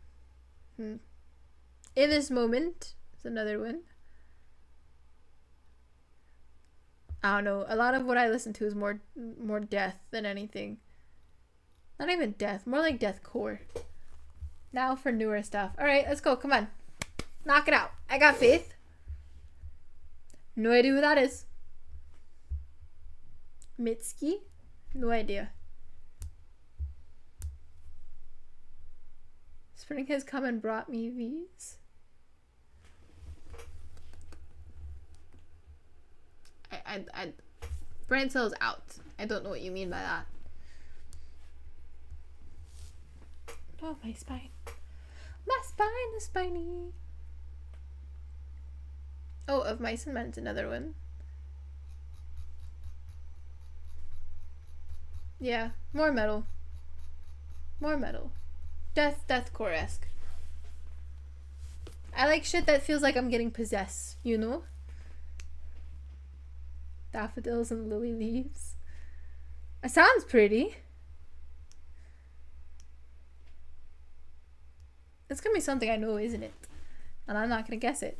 This Moment is another one. I don't know. A lot of what I listen to is more death than anything. Not even death, more like deathcore. Now for newer stuff. Alright, let's go. Come on. Knock it out. I got faith. No idea who that is. Mitski? No idea. Spring has come and brought me these. I brain cells out. I don't know what you mean by that. Oh, my spine. My spine is spiny. Oh, Of Mice and Men's another one. Yeah, more metal. Deathcore-esque. I like shit that feels like I'm getting possessed, you know? Daffodils and Lily Leaves. It sounds pretty. It's gonna be something I know, isn't it? And I'm not gonna guess it.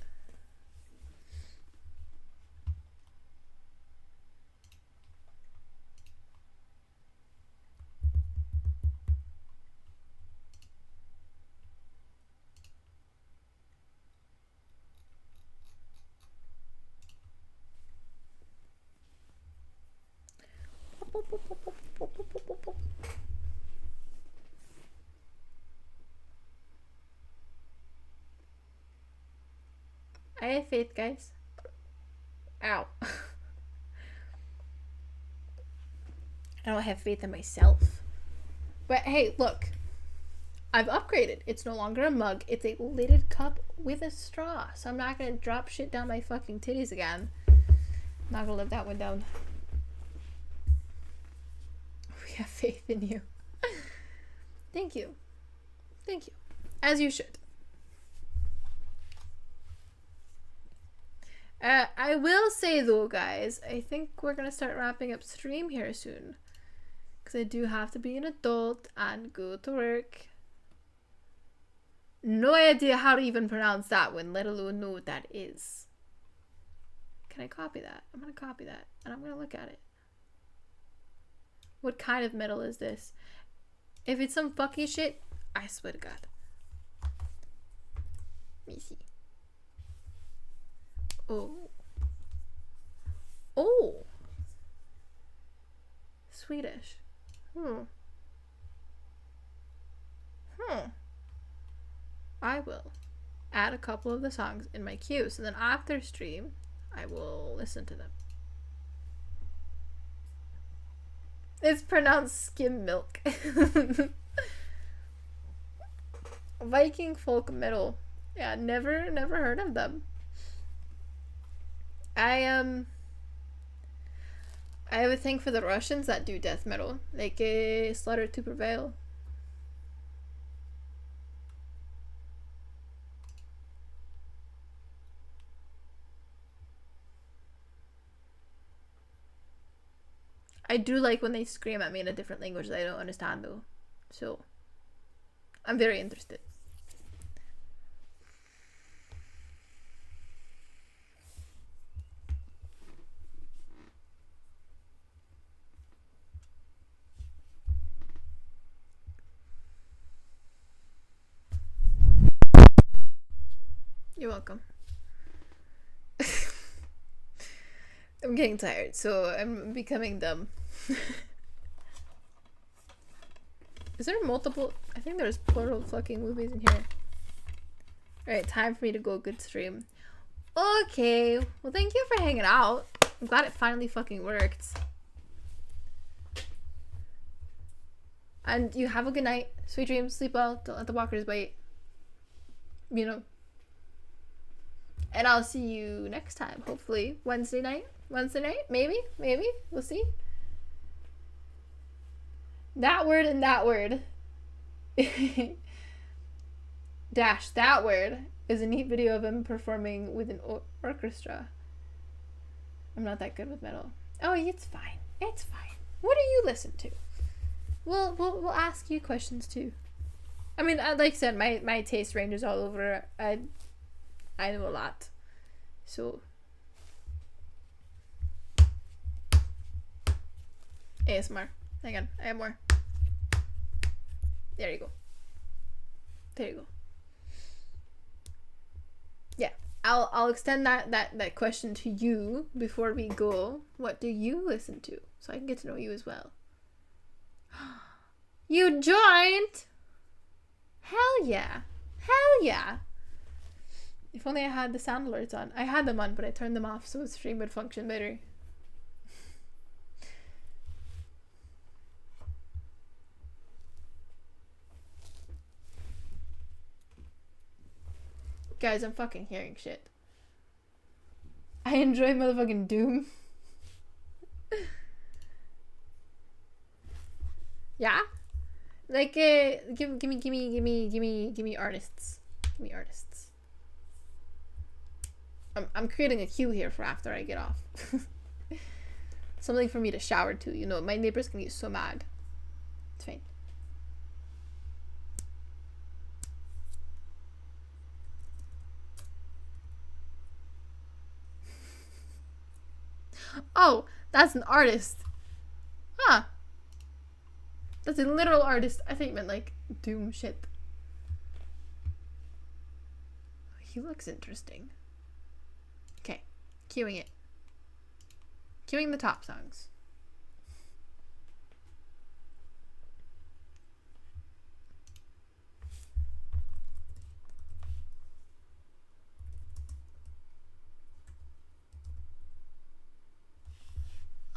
I have faith, guys. Ow. I don't have faith in myself. But hey, look. I've upgraded. It's no longer a mug. It's a lidded cup with a straw. So I'm not going to drop shit down my fucking titties again. Not gonna live that one down. We have faith in you. Thank you. Thank you. As you should. I will say though, guys, I think we're gonna start wrapping up stream here soon. Because I do have to be an adult and go to work. No idea how to even pronounce that one, let alone know what that is. Can I copy that? I'm gonna copy that and I'm gonna look at it. What kind of metal is this? If it's some fucky shit, I swear to God. Let me see. Oh. Oh. Swedish. I will add a couple of the songs in my queue, so then after stream, I will listen to them. It's pronounced skim milk. Viking folk metal. Yeah, never heard of them. I have a thing for the Russians that do death metal, like Slaughter to Prevail. I do like when they scream at me in a different language that I don't understand though. So, I'm very interested. You're welcome. I'm getting tired, so I'm becoming dumb. Is there multiple? I think there's plural fucking movies in here. Alright, time for me to go good stream. Okay, well thank you for hanging out. I'm glad it finally fucking worked. And you have a good night. Sweet dreams, sleep well, don't let the walkers bite. You know. And I'll see you next time, hopefully. Wednesday night? Maybe? We'll see. That word and that word. Dash, that word is a neat video of him performing with an orchestra. I'm not that good with metal. Oh, it's fine. It's fine. What do you listen to? We'll ask you questions too. I mean, like I said, my taste ranges all over. I know a lot. So ASMR. Hang on, I have more. There you go. There you go. Yeah, I'll extend that question to you before we go. What do you listen to? So I can get to know you as well. You joined? Hell yeah. Hell yeah. If only I had the sound alerts on. I had them on, but I turned them off so the stream would function better. Guys, I'm fucking hearing shit. I enjoy motherfucking Doom. Yeah? Like, give me artists. Give me artists. I'm creating a queue here for after I get off. Something for me to shower to, you know. My neighbors can get so mad. It's fine. Oh, that's an artist. Huh. That's a literal artist. I think it meant like Doom shit. He looks interesting. Okay, queuing it. Queuing the top songs.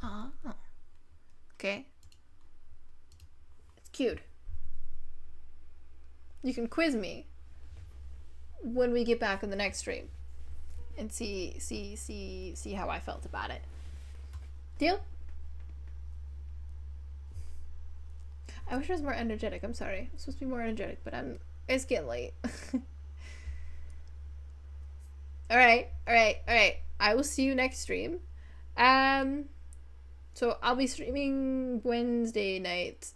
Oh. Okay. It's cute. You can quiz me when we get back in the next stream and see how I felt about it. Deal? I wish I was more energetic. I'm sorry. I'm supposed to be more energetic, but it's getting late. All right. I will see you next stream. So I'll be streaming Wednesday night,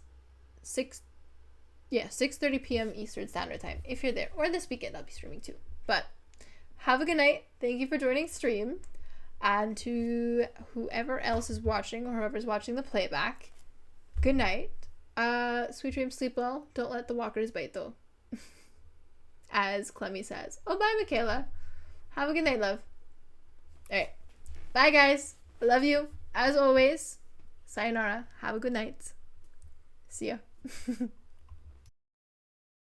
6:30 p.m. Eastern Standard Time. If you're there, or this weekend I'll be streaming too. But have a good night. Thank you for joining stream, and to whoever else is watching or whoever's watching the playback, good night. Sweet dreams, sleep well. Don't let the walkers bite though. As Clemmy says. Oh, bye, Michaela. Have a good night, love. Alright. Bye, guys. I love you. As always. Sayonara. Have a good night. See ya.